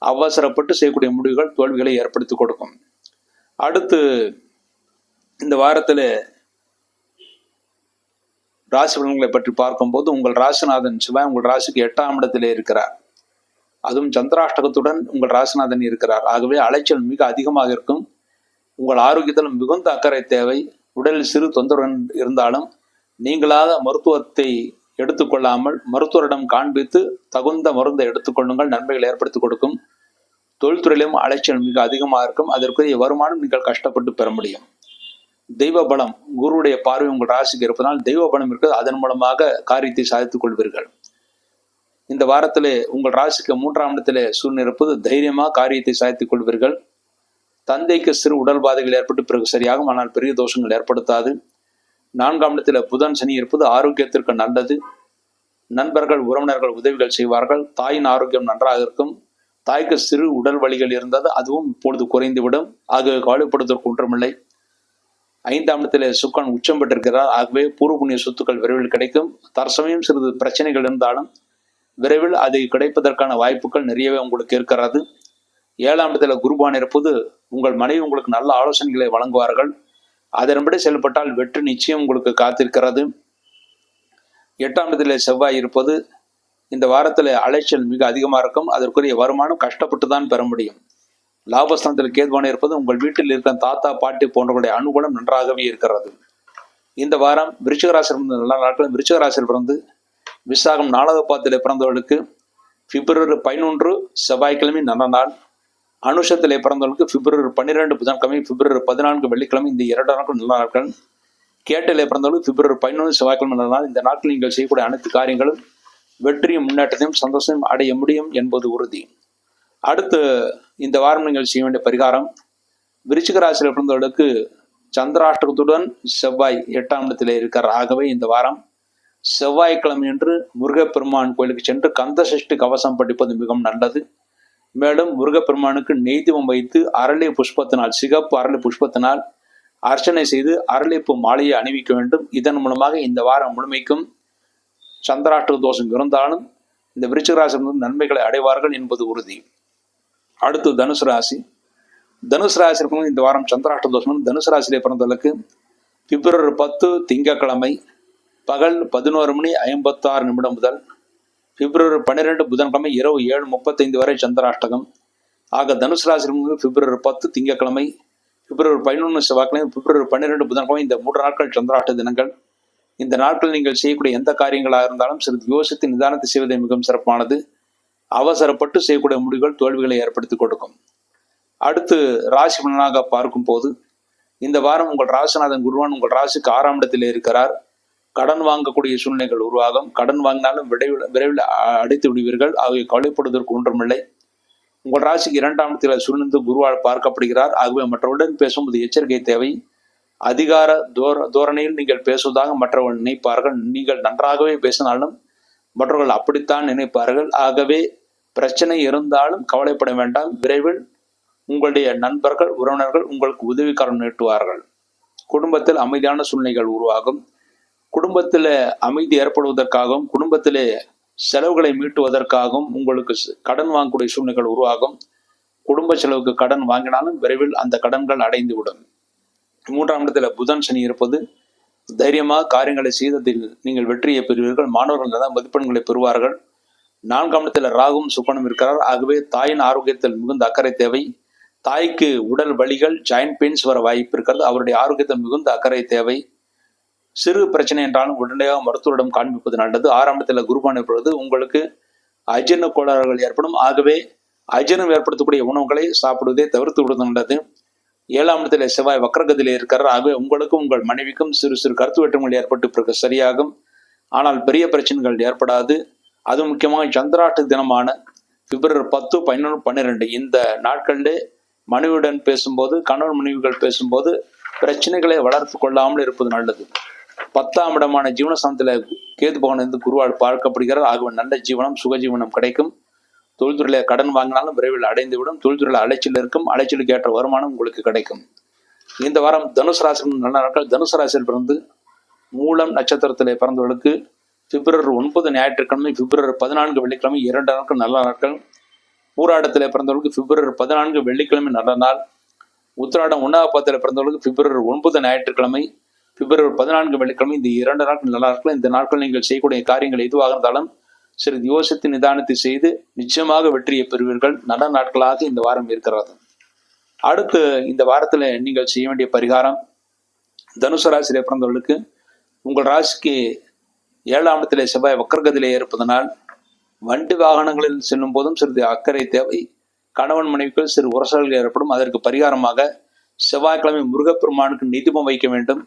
அவசரப்பட்டு செய்யக்கூடிய முடிவுகள் தோல்விகளை ஏற்படுத்தி கொடுக்கும். அடுத்து இந்த வாரத்தில் ராசி பலன்களை பற்றி பார்க்கும்போது உங்கள் ராசிநாதன் சிவாய் உங்கள் ராசிக்கு 8ஆம் இடத்திலே இருக்கிறார். அதுவும் சந்திராஷ்டகத்துடன் உங்கள் ராசிநாதன் இருக்கிறார். ஆகவே அலைச்சல் மிக அதிகமாக இருக்கும். உங்கள் ஆரோக்கியத்தில் மிகுந்த அக்கறை தேவை. உடலில் சிறு தொந்தரவு இருந்தாலும் நீங்களாக மருத்துவத்தை எடுத்துக்கொள்ளாமல் மருத்துவரிடம் காண்பித்து தகுந்த மருந்தை எடுத்துக்கொள்ளுங்கள். நன்மைகள் ஏற்படுத்தி கொடுக்கும். தொழில்துறையிலும் அலைச்சல் மிக அதிகமாக இருக்கும். அதற்குரிய வருமானம் நீங்கள் கஷ்டப்பட்டு பெற முடியும். தெய்வ பலம் குருவுடைய பார்வை உங்கள் ராசிக்கு இருப்பதனால் தெய்வ பலம் இருக்கிறது. அதன் மூலமாக காரியத்தை சாதித்துக் கொள்வீர்கள். இந்த வாரத்திலே உங்கள் ராசிக்கு 3ஆம் இடத்திலே சூரியன் இருப்பது தைரியமாக காரியத்தை சாதித்துக் கொள்வீர்கள். தந்தைக்கு சிறு உடல் பாதைகள் ஏற்பட்டு பிறகு சரியாகும். ஆனால் பெரிய தோஷங்கள் ஏற்படுத்தாது. 4ஆம் இடத்தில் புதன் சனி இருப்பது ஆரோக்கியத்திற்கு நல்லது. நண்பர்கள் உறவினர்கள் உதவிகள் செய்வார்கள். தாயின் ஆரோக்கியம் நன்றாக இருக்கும். தாய்க்கு சிறு உடல் வலிகள் இருந்தது, அதுவும் இப்பொழுது குறைந்துவிடும். ஆகவே கவலைப்படுவதற்கு ஒன்றுமில்லை. 5ஆம் இடத்திலே சுக்கன் உச்சம் பெற்றிருக்கிறார். ஆகவே பூர்வ புண்ணிய சொத்துக்கள் விரைவில் கிடைக்கும். தற்சமயம் சிறிது பிரச்சனைகள் இருந்தாலும் விரைவில் அது கிடைப்பதற்கான வாய்ப்புகள் நிறையவே உங்களுக்கு இருக்கிறது. 7ஆம் இடத்துல குருபான் இருப்பது உங்கள் மனைவி உங்களுக்கு நல்ல ஆலோசனைகளை வழங்குவார்கள். அதன்படி செயல்பட்டால் வெற்றி நிச்சயம் உங்களுக்கு காத்திருக்கிறது. 8ஆம் இடத்திலே செவ்வாய் இருப்பது இந்த வாரத்தில் அலைச்சல் மிக அதிகமாக இருக்கும். அதற்குரிய வருமானம் கஷ்டப்பட்டு தான் பெற முடியும். லாபஸ்தானத்தில் கேதுவான இருப்பது உங்கள் வீட்டில் இருக்கிற தாத்தா பாட்டி போன்றவர்களுடைய அனுகூலம் நன்றாகவே இருக்கிறது. இந்த வாரம் விருச்சிக ராசியில் நல்ல நாட்கள். விருச்சிக ராசியில் பிறந்து விசாகம் 4வது பாதத்தில் பிறந்தவர்களுக்கு பிப்ரவரி 11 செவ்வாய்க்கிழமை நல்ல நாள். அனுஷத்திலே பிறந்தவர்களுக்கு பிப்ரவரி 12 புதன்கிழமை, பிப்ரவரி 14 வெள்ளிக்கிழமை இந்த 2 நாட்கள் நல்ல நாட்கள். கேட்டிலே பிறந்தவர்களுக்கு பிப்ரவரி 11 செவ்வாய்க்கிழமை நல்ல நாள். இந்த நாட்கள் நீங்கள் செய்யக்கூடிய அனைத்து காரியங்களும் வெற்றியும் முன்னேற்றத்தையும் சந்தோஷம் அடைய முடியும் என்பது உறுதி. அடுத்து இந்த வாரம் நீங்கள் செய்ய வேண்டிய பரிகாரம். விருச்சிக ராசியில் பிறந்தவர்களுக்கு சந்திராஷ்டகத்துடன் செவ்வாய் 8ஆம் இடத்திலே இருக்கிறார். ஆகவே இந்த வாரம் செவ்வாய்க்கிழமை என்று முருகப்பெருமான் கோயிலுக்கு சென்று கந்த சஷ்டி கவசம் படிப்பது மிகவும் நல்லது. மேலும் முருகப்பெருமானுக்கு நெய்தீபம் வைத்து அரளி புஷ்பத்தினால், சிகப்பு அரளி புஷ்பத்தினால் அர்ச்சனை செய்து அரளிப்பு மாலையை அணிவிக்க வேண்டும். இதன் மூலமாக இந்த வாரம் முழுமைக்கும் சந்திராஷ்டக தோஷம் இருந்தாலும் இந்த விருச்சிக ராசி நன்மைகளை அடைவார்கள் என்பது உறுதி. அடுத்து தனுசு ராசி. தனுசு ராசி இருக்கும் இந்த வாரம் சந்திராஷ்ட தோஷம். தனுசு ராசியிலே பிறந்தவர்களுக்கு பிப்ரவரி 10 திங்கட்கிழமை பகல் 11:56 முதல் பிப்ரவரி 12 புதன்கிழமை இரவு 7:35 வரை சந்திராஷ்டகம். ஆக தனுசு ராசி பிப்ரவரி 10 திங்கட்கிழமை, பிப்ரவரி 11 செவ்வாய்க்கிழமை, பிப்ரவரி 12 புதன்கிழமை இந்த 3 நாட்கள் சந்திராஷ்ட தினங்கள். இந்த நாட்கள் நீங்கள் செய்யக்கூடிய எந்த காரியங்களாக இருந்தாலும் சிறிது யோசித்து நிதானத்தை செய்வதை மிகவும் சிறப்பானது. அவசரப்பட்டு செய்யக்கூடிய முடிவுகள் தோல்விகளை ஏற்படுத்தி கொடுக்கும். அடுத்து ராசி பலனாக பார்க்கும் போது இந்த வாரம் உங்கள் ராசிநாதன் குருவான் உங்கள் ராசிக்கு 6ஆம் இடத்திலே இருக்கிறார். கடன் வாங்கக்கூடிய சூழ்நிலைகள் உருவாகும். கடன் வாங்கினாலும் விரைவில் அடைத்து விடுவீர்கள். ஆகிய கவலைப்படுவதற்கு ஒன்றுமில்லை. உங்கள் ராசிக்கு 2ஆம் இடத்தில் சூரியனிருந்து குருவால் பார்க்கப்படுகிறார். ஆகவே மற்றவருடன் பேசும்போது எச்சரிக்கை தேவை. அதிகார தோரணையில் நீங்கள் பேசுவதாக மற்றவர்கள் நினைப்பார்கள். நீங்கள் நன்றாகவே பேசினாலும் மற்றவர்கள் அப்படித்தான் நினைப்பார்கள். ஆகவே பிரச்சனை இருந்தாலும் கவலைப்பட வேண்டாம். விரைவில் உங்களுடைய நண்பர்கள் உறவினர்கள் உங்களுக்கு உதவிக்காரம் நீட்டுவார்கள். குடும்பத்தில் அமைதியான சூழ்நிலைகள் உருவாகும். குடும்பத்தில் அமைதி ஏற்படுவதற்காகவும் குடும்பத்திலே செலவுகளை மீட்டுவதற்காகவும் உங்களுக்கு கடன் வாங்கக்கூடிய சூழ்நிலைகள் உருவாகும். குடும்ப செலவுக்கு கடன் வாங்கினாலும் விரைவில் அந்த கடன்கள் அடைந்துவிடும். 3ஆம் இடத்துல புதன் சனி இருப்பது தைரியமாக காரியங்களை செய்ததில் நீங்கள் வெற்றியை பெறுவீர்கள். மாணவர்கள் நல்ல மதிப்பெண்களை பெறுவார்கள். 4ஆம் இடத்துல ராகுவும் சுக்கிரனும் இருக்கிறார். ஆகவே தாயின் ஆரோக்கியத்தில் மிகுந்த அக்கறை தேவை. தாய்க்கு உடல் வலிகள் ஜாயின்ட் பெயின்ஸ் வர வாய்ப்பு இருக்கிறது. அவருடைய ஆரோக்கியத்தில் மிகுந்த அக்கறை தேவை. சிறு பிரச்சனை என்றாலும் உடனடியாக மருத்துவரிடம் காண்பிப்பது நல்லது. 6ஆம் இடத்துல குருபான் இருப்பது உங்களுக்கு அஜீரண கோளாறுகள் ஏற்படும். ஆகவே அஜீரணம் ஏற்படுத்தக்கூடிய உணவுகளை சாப்பிடுவதை தவிர்த்து விடுவது நல்லது. 7ஆம் இடத்துல செவ்வாய் வக்ரகதியிலே இருக்கிறார். ஆகவே உங்களுக்கும் உங்கள் மனைவிக்கும் சிறு சிறு கருத்து வேற்றுமைகள் ஏற்பட்டு சரியாகும். ஆனால் பெரிய பிரச்சனைகள் ஏற்படாது. அது முக்கியமாக சந்திராஷ்ட தினமான பிப்ரவரி 10, 11, 12 இந்த நாட்களிலே மனைவியுடன் பேசும்போது கணவன் மனைவிகள் பேசும்போது பிரச்சனைகளை வளர்த்து கொள்ளாமல் இருப்பது நல்லது. 10ஆம் இடமான ஜீவனஸ்தானத்தில் கேது பகவான் இருந்து குருவால் பார்க்கப்படுகிறார். ஆகவே நல்ல ஜீவனம் சுகஜீவனம் கிடைக்கும். தொழில்துறையில கடன் வாங்கினாலும் விரைவில் அடைந்துவிடும். தொழில்துறையில் அலைச்சல் இருக்கும். அலைச்சலுக்கு ஏற்ற வருமானம் உங்களுக்கு கிடைக்கும். இந்த வாரம் தனுசு ராசி நல்ல நாட்கள். தனுசு ராசியில் பிறந்து மூலம் நட்சத்திரத்திலே பிறந்தவர்களுக்கு பிப்ரவரி 9 ஞாயிற்றுக்கிழமை, பிப்ரவரி 14 வெள்ளிக்கிழமை 2 நாட்கள் நல்ல நாட்கள். பூராடத்திலே பிறந்தவர்களுக்கு பிப்ரவரி 14 வெள்ளிக்கிழமை நல்ல நாள். உத்திராடம் 1ஆம் பாதத்தில் பிறந்தவர்களுக்கு பிப்ரவரி 9 ஞாயிற்றுக்கிழமை, பிப்ரவரி 14 வெள்ளிக்கிழமை இந்த 2 நாட்கள் நல்ல நாட்கள். இந்த நாட்கள் நீங்கள் செய்யக்கூடிய காரியங்கள் எதுவாக இருந்தாலும் சிறிது யோசித்து நிதானத்தை செய்து நிச்சயமாக வெற்றியை பெறுவீர்கள். நல்ல நாட்களாக இந்த வாரம் இருக்கிறது. அடுத்து இந்த வாரத்தில் நீங்கள் செய்ய வேண்டிய பரிகாரம், தனுசு ராசியிலே பிறந்தவர்களுக்கு உங்கள் ராசிக்கு 7ஆம் இடத்திலே செவ்வாய் வக்ரகதியிலே இருப்பதனால் வண்டி வாகனங்களில் செல்லும் போதும் சிறிது அக்கறை தேவை. கணவன் மனைவிக்குள் சிறு உரசல்கள் ஏற்படும். அதற்கு பரிகாரமாக செவ்வாய்க்கிழமை முருகப்பெருமானுக்கு நிதிபம் வைக்க வேண்டும்.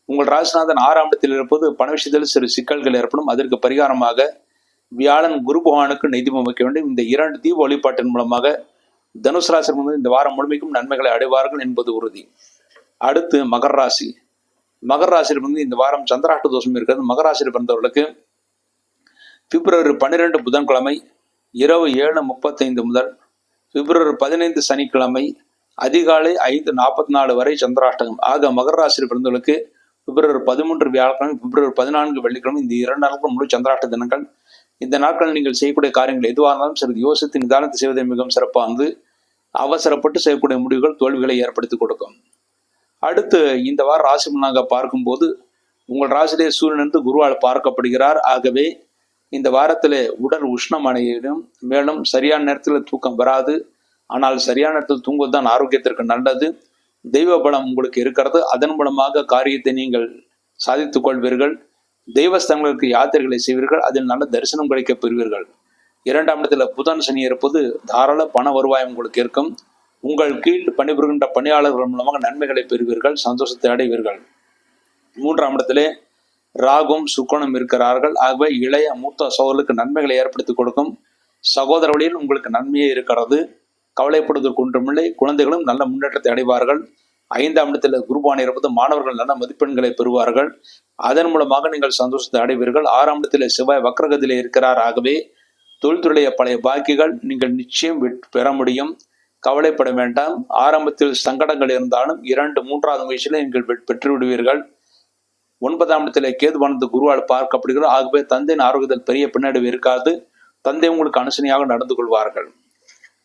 உங்கள் ராசிநாதன் 6ஆம் இடத்தில் இருப்பது பண விஷயத்தில் சிறு சிக்கல்கள் ஏற்படும். அதற்கு பரிகாரமாக வியாழன் குரு பகவானுக்கு நிதிபம் வைக்க வேண்டும். இந்த 2 தீப வழிபாட்டின் மூலமாக தனுசு ராசி இந்த வாரம் முழுமைக்கும் நன்மைகளை அடைவார்கள் என்பது உறுதி. அடுத்து மகர ராசி. மகர ராசியில் இந்த வாரம் சந்திராஷ்ட தோஷம் இருக்கிறது. மகர ராசியில் பிறந்தவர்களுக்கு பிப்ரவரி 12 புதன்கிழமை இரவு 7:35 முதல் பிப்ரவரி 15 சனிக்கிழமை அதிகாலை 5:44 வரை சந்திராஷ்டகம். ஆக மகர ராசியில் பிறந்தவர்களுக்கு பிப்ரவரி 13 வியாழக்கிழமை, பிப்ரவரி 14 வெள்ளிக்கிழமை இந்த 2 நாட்கள் முழு சந்திராஷ்ட தினங்கள். இந்த நாட்கள் நீங்கள் செய்யக்கூடிய காரியங்கள் எதுவாக இருந்தாலும் சிறிது யோசித்து நிதானத்தை செய்வதை மிகவும் சிறப்பானது. அவசரப்பட்டு செய்யக்கூடிய முடிவுகள் தோல்விகளை ஏற்படுத்தி கொடுக்கும். அடுத்து இந்த வாரம் ராசி பலனாக பார்க்கும்போது உங்கள் ராசியிலே சூரியனிருந்து குருவால் பார்க்கப்படுகிறார். ஆகவே இந்த வாரத்தில் உடல் உஷ்ணம் அடையிடும். மேலும் சரியான நேரத்தில் தூக்கம் வராது. ஆனால் சரியான நேரத்தில் தூங்குவது தான் ஆரோக்கியத்திற்கு நல்லது. தெய்வ பலம் உங்களுக்கு இருக்கிறது. அதன் மூலமாக காரியத்தை நீங்கள் சாதித்துக் கொள்வீர்கள். தெய்வஸ்தலங்களுக்கு யாத்திரைகளை செய்வீர்கள். அதில் நல்ல தரிசனம் கிடைக்க பெறுவீர்கள். 2ஆம் இடத்துல புதன் சனி இருப்பது தாராள பண வருவாய் உங்களுக்கு இருக்கும். உங்கள் கீழ் பணிபுரிகின்ற பணியாளர்கள் மூலமாக நன்மைகளை பெறுவீர்கள். சந்தோஷத்தை அடைவீர்கள். 3ஆம் இடத்திலே ராகும் சுக்கிரனும் இருக்கிறார்கள். ஆகவே இளைய மூத்த சகோதரர்களுக்கு நன்மைகளை ஏற்படுத்தி கொடுக்கும். சகோதர வழியில் உங்களுக்கு நன்மையே இருக்கிறது. கவலைப்படுவதற்கு ஒன்றுமில்லை. குழந்தைகளும் நல்ல முன்னேற்றத்தை அடைவார்கள். 5ஆம் இடத்தில் குருபான் இருப்பது மாணவர்கள் நல்ல மதிப்பெண்களை பெறுவார்கள். அதன் மூலமாக நீங்கள் சந்தோஷத்தை அடைவீர்கள். 6ஆம் இடத்தில் செவ்வாய் வக்ரகதியிலே இருக்கிறார். ஆகவே தொழில்துறைய பழைய பாக்கிகள் நீங்கள் நிச்சயம் பெற முடியும். கவலைப்பட வேண்டாம். ஆரம்பத்தில் சங்கடங்கள் இருந்தாலும் 2, 3ஆவது முயற்சியில நீங்கள் பெற்று விடுவீர்கள். 9ஆம் இடத்தில் கேதுவானது குருவால் பார்க்கப்படுகிறார். ஆகவே தந்தையின் ஆரோக்கியத்தில் பெரிய பின்னடைவு இருக்காது. தந்தை உங்களுக்கு அனுசனையாக நடந்து கொள்வார்கள்.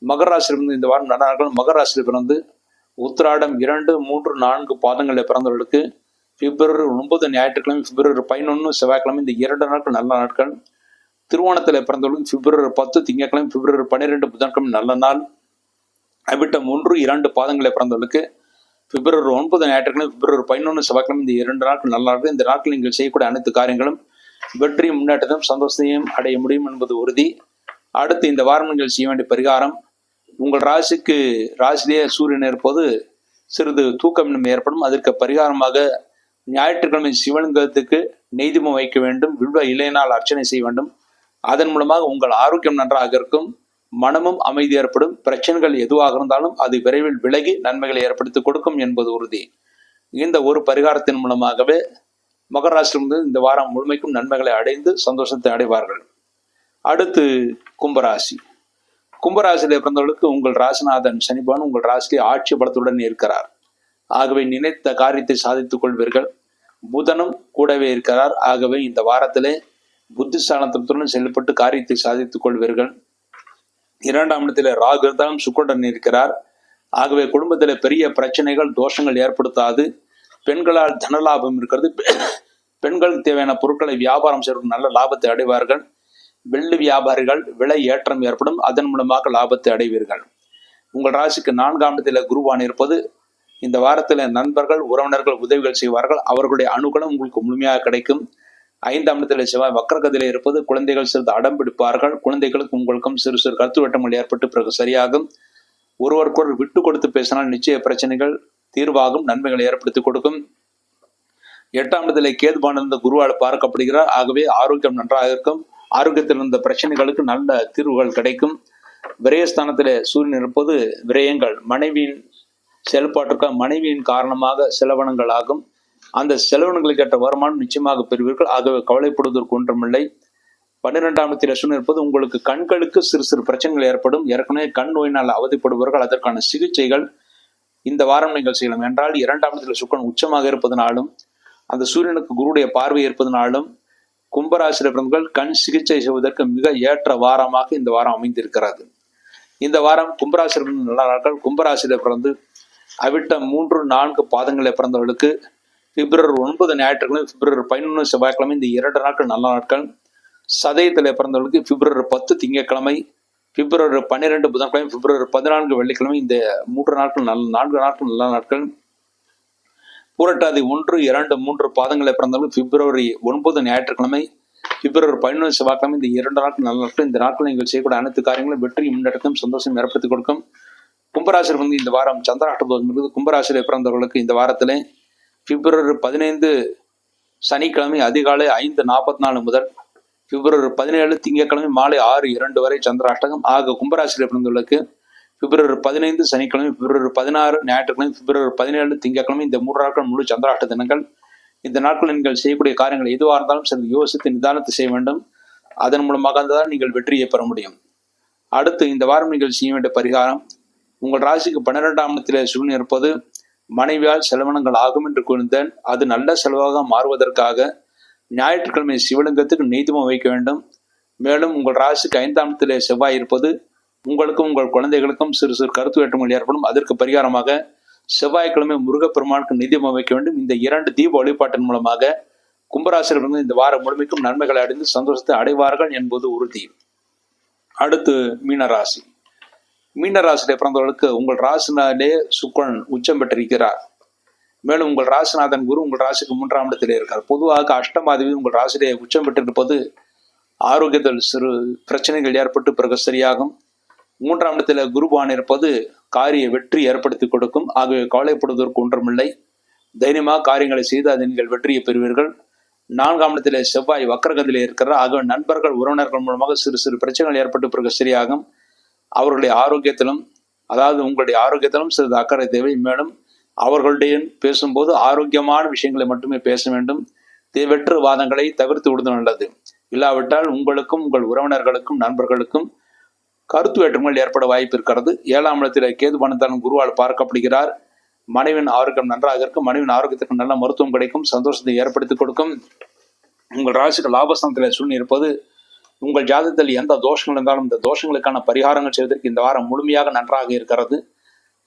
மகர ராசியிலிருந்து இந்த வாரம் நடனார்கள். மகர ராசியில் பிறந்து உத்திராடம் 2, 3, 4 பாதங்களில் பிறந்தவர்களுக்கு பிப்ரவரி 9 ஞாயிற்றுக்கிழமை, பிப்ரவரி 11 செவ்வாய்க்கிழமை இந்த 2 நாட்கள் நல்ல நாட்கள். திருவோணத்தில் பிறந்தவர்களுக்கு பிப்ரவரி 10 திங்கட்கிழமை, பிப்ரவரி 12 புதன்கிழமை நல்ல நாள். அவிட்டம் 1, 2 பாதங்களில் பிறந்தவர்களுக்கு பிப்ரவரி 9 ஞாயிற்றுக்கிழமை, பிப்ரவரி 11 செவ்வாய்க்கிழமை இந்த 2 நாட்கள் நல்லா இருக்கு. இந்த நாட்கள் நீங்கள் செய்யக்கூடிய அனைத்து காரியங்களும் வெற்றி முன்னேற்றத்தையும் சந்தோஷத்தையும் அடைய முடியும் என்பது உறுதி. அடுத்து இந்த வாரம் நீங்கள் செய்ய வேண்டிய பரிகாரம், உங்கள் ராசிலேயே சூரியன் இருப்பது சிறிது தூக்கம் ஏற்படும். அதற்கு பரிகாரமாக ஞாயிற்றுக்கிழமை சிவலிங்கத்துக்கு நெய்தீபம் வைக்க வேண்டும். வில்வ இலையினால் அர்ச்சனை செய்ய வேண்டும். அதன் மூலமாக உங்கள் ஆரோக்கியம் நன்றாக இருக்கும். மனமும் அமைதி ஏற்படும். பிரச்சனைகள் எதுவாக இருந்தாலும் அது விரைவில் விலகி நன்மைகளை ஏற்படுத்தி கொடுக்கும் என்பது உறுதி. இந்த ஒரு பரிகாரத்தின் மூலமாகவே மகர ராசியிலிருந்து இந்த வாரம் முழுமைக்கும் நன்மைகளை அடைந்து சந்தோஷத்தை அடைவார்கள். அடுத்து கும்பராசி. கும்பராசியிலே பிறந்தவர்களுக்கு உங்கள் ராசிநாதன் சனிபகவான் உங்கள் ராசியிலே ஆட்சி பலத்துடன் இருக்கிறார். ஆகவே நினைத்த காரியத்தை சாதித்துக் கொள்வீர்கள். புதனும் கூடவே இருக்கிறார். ஆகவே இந்த வாரத்திலே புத்திசாலத்துடன் செயல்பட்டு காரியத்தை சாதித்துக் கொள்வீர்கள். 2ஆம் இடத்திலே ராகு இருந்தாலும் சுக்கிரன் இருக்கிறார். ஆகவே குடும்பத்திலே பெரிய பிரச்சனைகள் தோஷங்கள் ஏற்படுத்தாது. பெண்களால் தனலாபம் இருக்கிறது. பெண்களுக்கு தேவையான பொருட்களை வியாபாரம் செய்வதற்கு நல்ல லாபத்தை அடைவார்கள். வெள்ளி வியாபாரிகள் விலை ஏற்றம் ஏற்படும். அதன் மூலமாக லாபத்தை அடைவீர்கள். உங்கள் ராசிக்கு 4ஆம் இடத்திலே குருவான் இருப்பது இந்த வாரத்தில் நண்பர்கள் உறவினர்கள் உதவிகள் செய்வார்கள். அவர்களுடைய அனுகூலம் உங்களுக்கு முழுமையாக கிடைக்கும். 5ஆம் இடத்தில் செவ்வாய் வக்கரகதியிலே இருப்பது குழந்தைகள் சிறிது அடம் பிடிப்பார்கள். குழந்தைகளுக்கு உங்களுக்கும் சிறு சிறு கருத்து வட்டங்கள் ஏற்பட்டு பிறகு சரியாகும். ஒருவருக்கொரு விட்டு கொடுத்து பேசினால் நிச்சய பிரச்சனைகள் தீர்வாகும். நன்மைகளை ஏற்படுத்தி கொடுக்கும். 8ஆம் இடத்திலே கேதுபான் இருந்த குருவால் பார்க்கப்படுகிறார். ஆகவே ஆரோக்கியம் நன்றாக இருக்கும். ஆரோக்கியத்தில் இருந்த பிரச்சனைகளுக்கு நல்ல தீர்வுகள் கிடைக்கும். விரயஸ்தானத்திலே சூரியன் இருப்பது விரயங்கள் மனைவியின் செயல்பாட்டுக்கு மனைவியின் காரணமாக செலவனங்கள் ஆகும். அந்த செலவனங்களுக்கு ஏற்ற வருமானம் நிச்சயமாக பெறுவீர்கள். ஆகவே கவலைப்படுவதற்கு ஒன்றுமில்லை. 12ஆம் இடத்தில் சூரியன் இருப்பது உங்களுக்கு கண்களுக்கு சிறு சிறு பிரச்சனைகள் ஏற்படும். ஏற்கனவே கண் நோயினால் அவதிப்படுபவர்கள் அதற்கான சிகிச்சைகள் இந்த வாரம் நீங்கள் செய்யலாம். என்றால் 2ஆம் இடத்தில் சுக்கிரன் உச்சமாக இருப்பதனாலும் அந்த சூரியனுக்கு குருடைய பார்வை இருப்பதனாலும் கும்பராசியில பிறந்தவர்கள் கண் சிகிச்சை செய்வதற்கு மிக ஏற்ற வாரமாக இந்த வாரம் அமைந்திருக்கிறது. இந்த வாரம் கும்பராசியில நல்ல நாட்கள். கும்பராசியில பிறந்து அவிட்டம் 3, 4 பாதங்களை பிறந்தவர்களுக்கு பிப்ரவரி 9 ஞாயிற்றுக்கிழமை, பிப்ரவரி 11 செவ்வாய்க்கிழமை இந்த 2 நாட்கள் நல்ல நாட்கள். சதயத்தில் பிறந்தவர்களுக்கு பிப்ரவரி 10 திங்கட்கிழமை, பிப்ரவரி 12 புதன்கிழமை, பிப்ரவரி 14 வெள்ளிக்கிழமை இந்த 4 நாட்கள் நல்ல நாட்கள். பூரட்டாதி 1, 2, 3 பாதங்களை பிறந்தவர்கள் பிப்ரவரி 9 ஞாயிற்றுக்கிழமை, பிப்ரவரி 11 செவ்வாய்க்கிழமை இந்த 2 நாட்கள் நல்ல நாட்கள். இந்த நாட்கள் நீங்கள் செய்யக்கூடிய அனைத்து காரியங்களும் வெற்றி முன்னெடுக்கும், சந்தோஷம் ஏற்படுத்தி கொடுக்கும். கும்பராசியில் வந்து இந்த வாரம் சந்திராஷ்ட தோஷம் இருக்குது. கும்பராசியில் பிறந்தவர்களுக்கு இந்த வாரத்திலே பிப்ரவரி 15 சனிக்கிழமை அதிகாலை 5:44 முதல் பிப்ரவரி 17 திங்கட்கிழமை மாலை 6:02 வரை சந்திராஷ்டகம். ஆக கும்பராசியில் பிறந்தவர்களுக்கு பிப்ரவரி 15 சனிக்கிழமை, பிப்ரவரி 16 ஞாயிற்றுக்கிழமை, பிப்ரவரி 17 திங்கட்கிழமை இந்த 3 நாட்கள் முழு சந்திராஷ்ட தினங்கள். இந்த நாட்கள் நீங்கள் செய்யக்கூடிய காரியங்கள் எதுவாக இருந்தாலும் சரி யோசித்து நிதானத்தை செய்ய வேண்டும். அதன் மூலமாக தான் நீங்கள் வெற்றியை பெற முடியும். அடுத்து இந்த வாரம் நீங்கள் செய்ய வேண்டிய பரிகாரம், உங்கள் ராசிக்கு 12ஆம் இடத்திலே சூரியன் இருப்பது மனைவியால் செலவினங்கள் ஆகும் என்று கூறினேன். அது நல்ல செலவாக மாறுவதற்காக ஞாயிற்றுக்கிழமை சிவலிங்கத்துக்கு நெய்தீபம் வைக்க வேண்டும். மேலும் உங்கள் ராசிக்கு 5ஆம் இடத்திலே செவ்வாய் இருப்பது உங்களுக்கும் உங்கள் குழந்தைகளுக்கும் சிறு சிறு கருத்து வேற்றுமைகள் ஏற்படும். அதற்கு பரிகாரமாக செவ்வாய்க்கிழமை முருகப்பெருமானுக்கு நெய்தீபம் வைக்க வேண்டும். இந்த 2 தீப வழிபாட்டின் மூலமாக கும்பராசியிலிருந்து இந்த வாரம் முழுமைக்கும் நன்மைகளை அடைந்து சந்தோஷத்தை அடைவார்கள் என்பது உறுதி. அடுத்து மீனராசி. மீனராசியிலே பிறந்தவர்களுக்கு உங்கள் ராசினாலே சுக்கிரன் உச்சம் பெற்றிருக்கிறார். மேலும் உங்கள் ராசிநாதன் குரு உங்கள் ராசிக்கு 3ஆம் இடத்திலே இருக்கிறார். பொதுவாக அஷ்டமாதிபதி உங்கள் ராசியிலே உச்சம் பெற்றிருப்பது ஆரோக்கியத்தில் சிறு பிரச்சனைகள் ஏற்பட்டு பிறகு சரியாகும். 3ஆம் இடத்துல குருபான் இருப்பது காரிய வெற்றி ஏற்படுத்தி கொடுக்கும். ஆகவே கவலைப்படுவதற்கு ஒன்றுமில்லை. தைரியமாக காரியங்களை செய்து அதை நீங்கள் வெற்றியை பெறுவீர்கள். 4ஆம் இடத்திலே செவ்வாய் வக்கரகதியிலே இருக்கிறார். ஆகவே நண்பர்கள் உறவினர்கள் மூலமாக சிறு சிறு பிரச்சனைகள் ஏற்பட்டு பிறகு சரியாகும். அவர்களுடைய ஆரோக்கியத்திலும் உங்களுடைய ஆரோக்கியத்திலும் சிறிது அக்கறை தேவை. மேலும் அவர்களுடைய பேசும்போது ஆரோக்கியமான விஷயங்களை மட்டுமே பேச வேண்டும். தேவையற்ற வாதங்களை தவிர்த்து விடுவது நல்லது. இல்லாவிட்டால் உங்களுக்கும் உங்கள் உறவினர்களுக்கும் நண்பர்களுக்கும் கருத்து வேற்றுமைகள் ஏற்பட வாய்ப்பு இருக்கிறது. 7ஆம் இடத்தில் கேதுபானத்தாலும் குருவால் பார்க்கப்படுகிறார். மனைவின் ஆரோக்கியம் நன்றாக இருக்கும். மனைவின் ஆரோக்கியத்துக்கு நல்ல மருத்துவம் கிடைக்கும், சந்தோஷத்தை ஏற்படுத்தி கொடுக்கும். உங்கள் ராசிக்கு லாபஸ்தானத்தில் சூழ்நிலை இருப்பது உங்கள் ஜாதகத்தில் எந்த தோஷங்கள் இருந்தாலும் இந்த தோஷங்களுக்கான பரிகாரங்கள் செய்வதற்கு இந்த வாரம் முழுமையாக நன்றாக இருக்கிறது.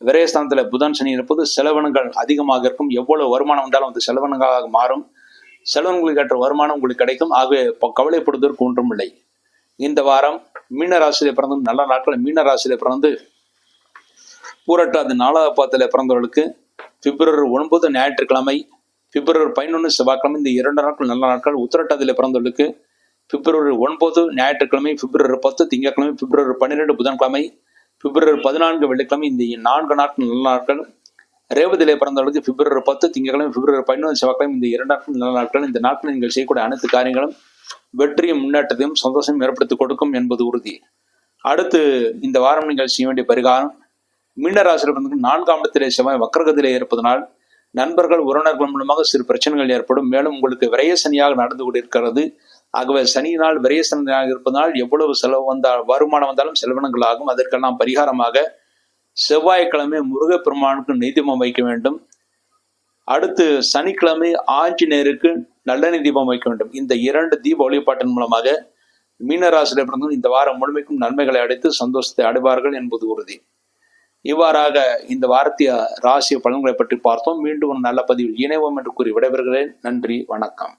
விரயஸ்தானத்தில் புதன் சனி இருப்பது செலவினங்கள் அதிகமாக இருக்கும். எவ்வளவு வருமானம் வந்தாலும் அது செலவினங்களாக மாறும். செலவினங்களுக்கு ஏற்ற வருமானம் உங்களுக்கு கிடைக்கும். ஆகவே கவலைப்படுவதற்கு ஒன்றுமில்லை. இந்த வாரம் மீன ராசியிலே பிறந்து நல்ல நாட்கள். மீன ராசியிலே பிறந்து பூரட்டாதி 4ஆவது பாதத்திலே பிறந்தவர்களுக்கு பிப்ரவரி 9 ஞாயிற்றுக்கிழமை, பிப்ரவரி 11 செவ்வாய்க்கிழமை இந்த 2 நாட்கள் நல்ல நாட்கள். உத்திரட்டாதியிலே பிறந்தவர்களுக்கு பிப்ரவரி 9 ஞாயிற்றுக்கிழமை, பிப்ரவரி 10 திங்கட்கிழமை, பிப்ரவரி 12 புதன்கிழமை, பிப்ரவரி 14 வெள்ளிக்கிழமை இந்த 4 நாட்கள் நல்ல நாட்கள். ரேவதியிலே பிறந்தவர்களுக்கு பிப்ரவரி 10 திங்கட்கிழமை, பிப்ரவரி 11 செவ்வாய்க்கிழமை இந்த 2 நாட்கள் நல்ல நாட்கள். இந்த நாட்கள் நீங்கள் செய்யக்கூடிய அனைத்து காரியங்களும் வெற்றியும் முன்னேற்றத்தையும் சந்தோஷம் ஏற்படுத்தி கொடுக்கும் என்பது உறுதி. அடுத்து இந்த வாரம் நீங்கள் செய்ய வேண்டிய பரிகாரம், மீன ராசியில் பிறந்தவர்கள் 4ஆம் இடத்திலே செவ்வாய் வக்ரகத்திலே இருப்பதனால் நண்பர்கள் உறவினர்கள் மூலமாக சிறு பிரச்சனைகள் ஏற்படும். மேலும் உங்களுக்கு விரய சனியாக நடந்து கொண்டிருக்கிறது. ஆகவே சனியினால் விரய சனியாக இருப்பதனால் எவ்வளவு செலவு வந்தால் வருமானம் வந்தாலும் செலவினங்கள் ஆகும். அதற்கெல்லாம் பரிகாரமாக செவ்வாய்க்கிழமை முருகப்பெருமானுக்கு நெய்தீபம் வைக்க வேண்டும். அடுத்து சனிக்கிழமை ஆஞ்சநேயருக்கு நல்லெண்ணெய் தீபம் வைக்க வேண்டும். இந்த 2 தீப வழிபாட்டின் மூலமாக மீனராசியில் பிறந்தவர்கள் இந்த வாரம் முழுமைக்கும் நன்மைகளை அடைத்து சந்தோஷத்தை அடைவார்கள் என்பது உறுதி. இவ்வாறாக இந்த வாரத்திய ராசி பலன்களை பற்றி பார்த்தோம். மீண்டும் ஒரு நல்ல பதிவில் இணைவோம் என்று கூறி விடைபெறுகிறேன். நன்றி, வணக்கம்.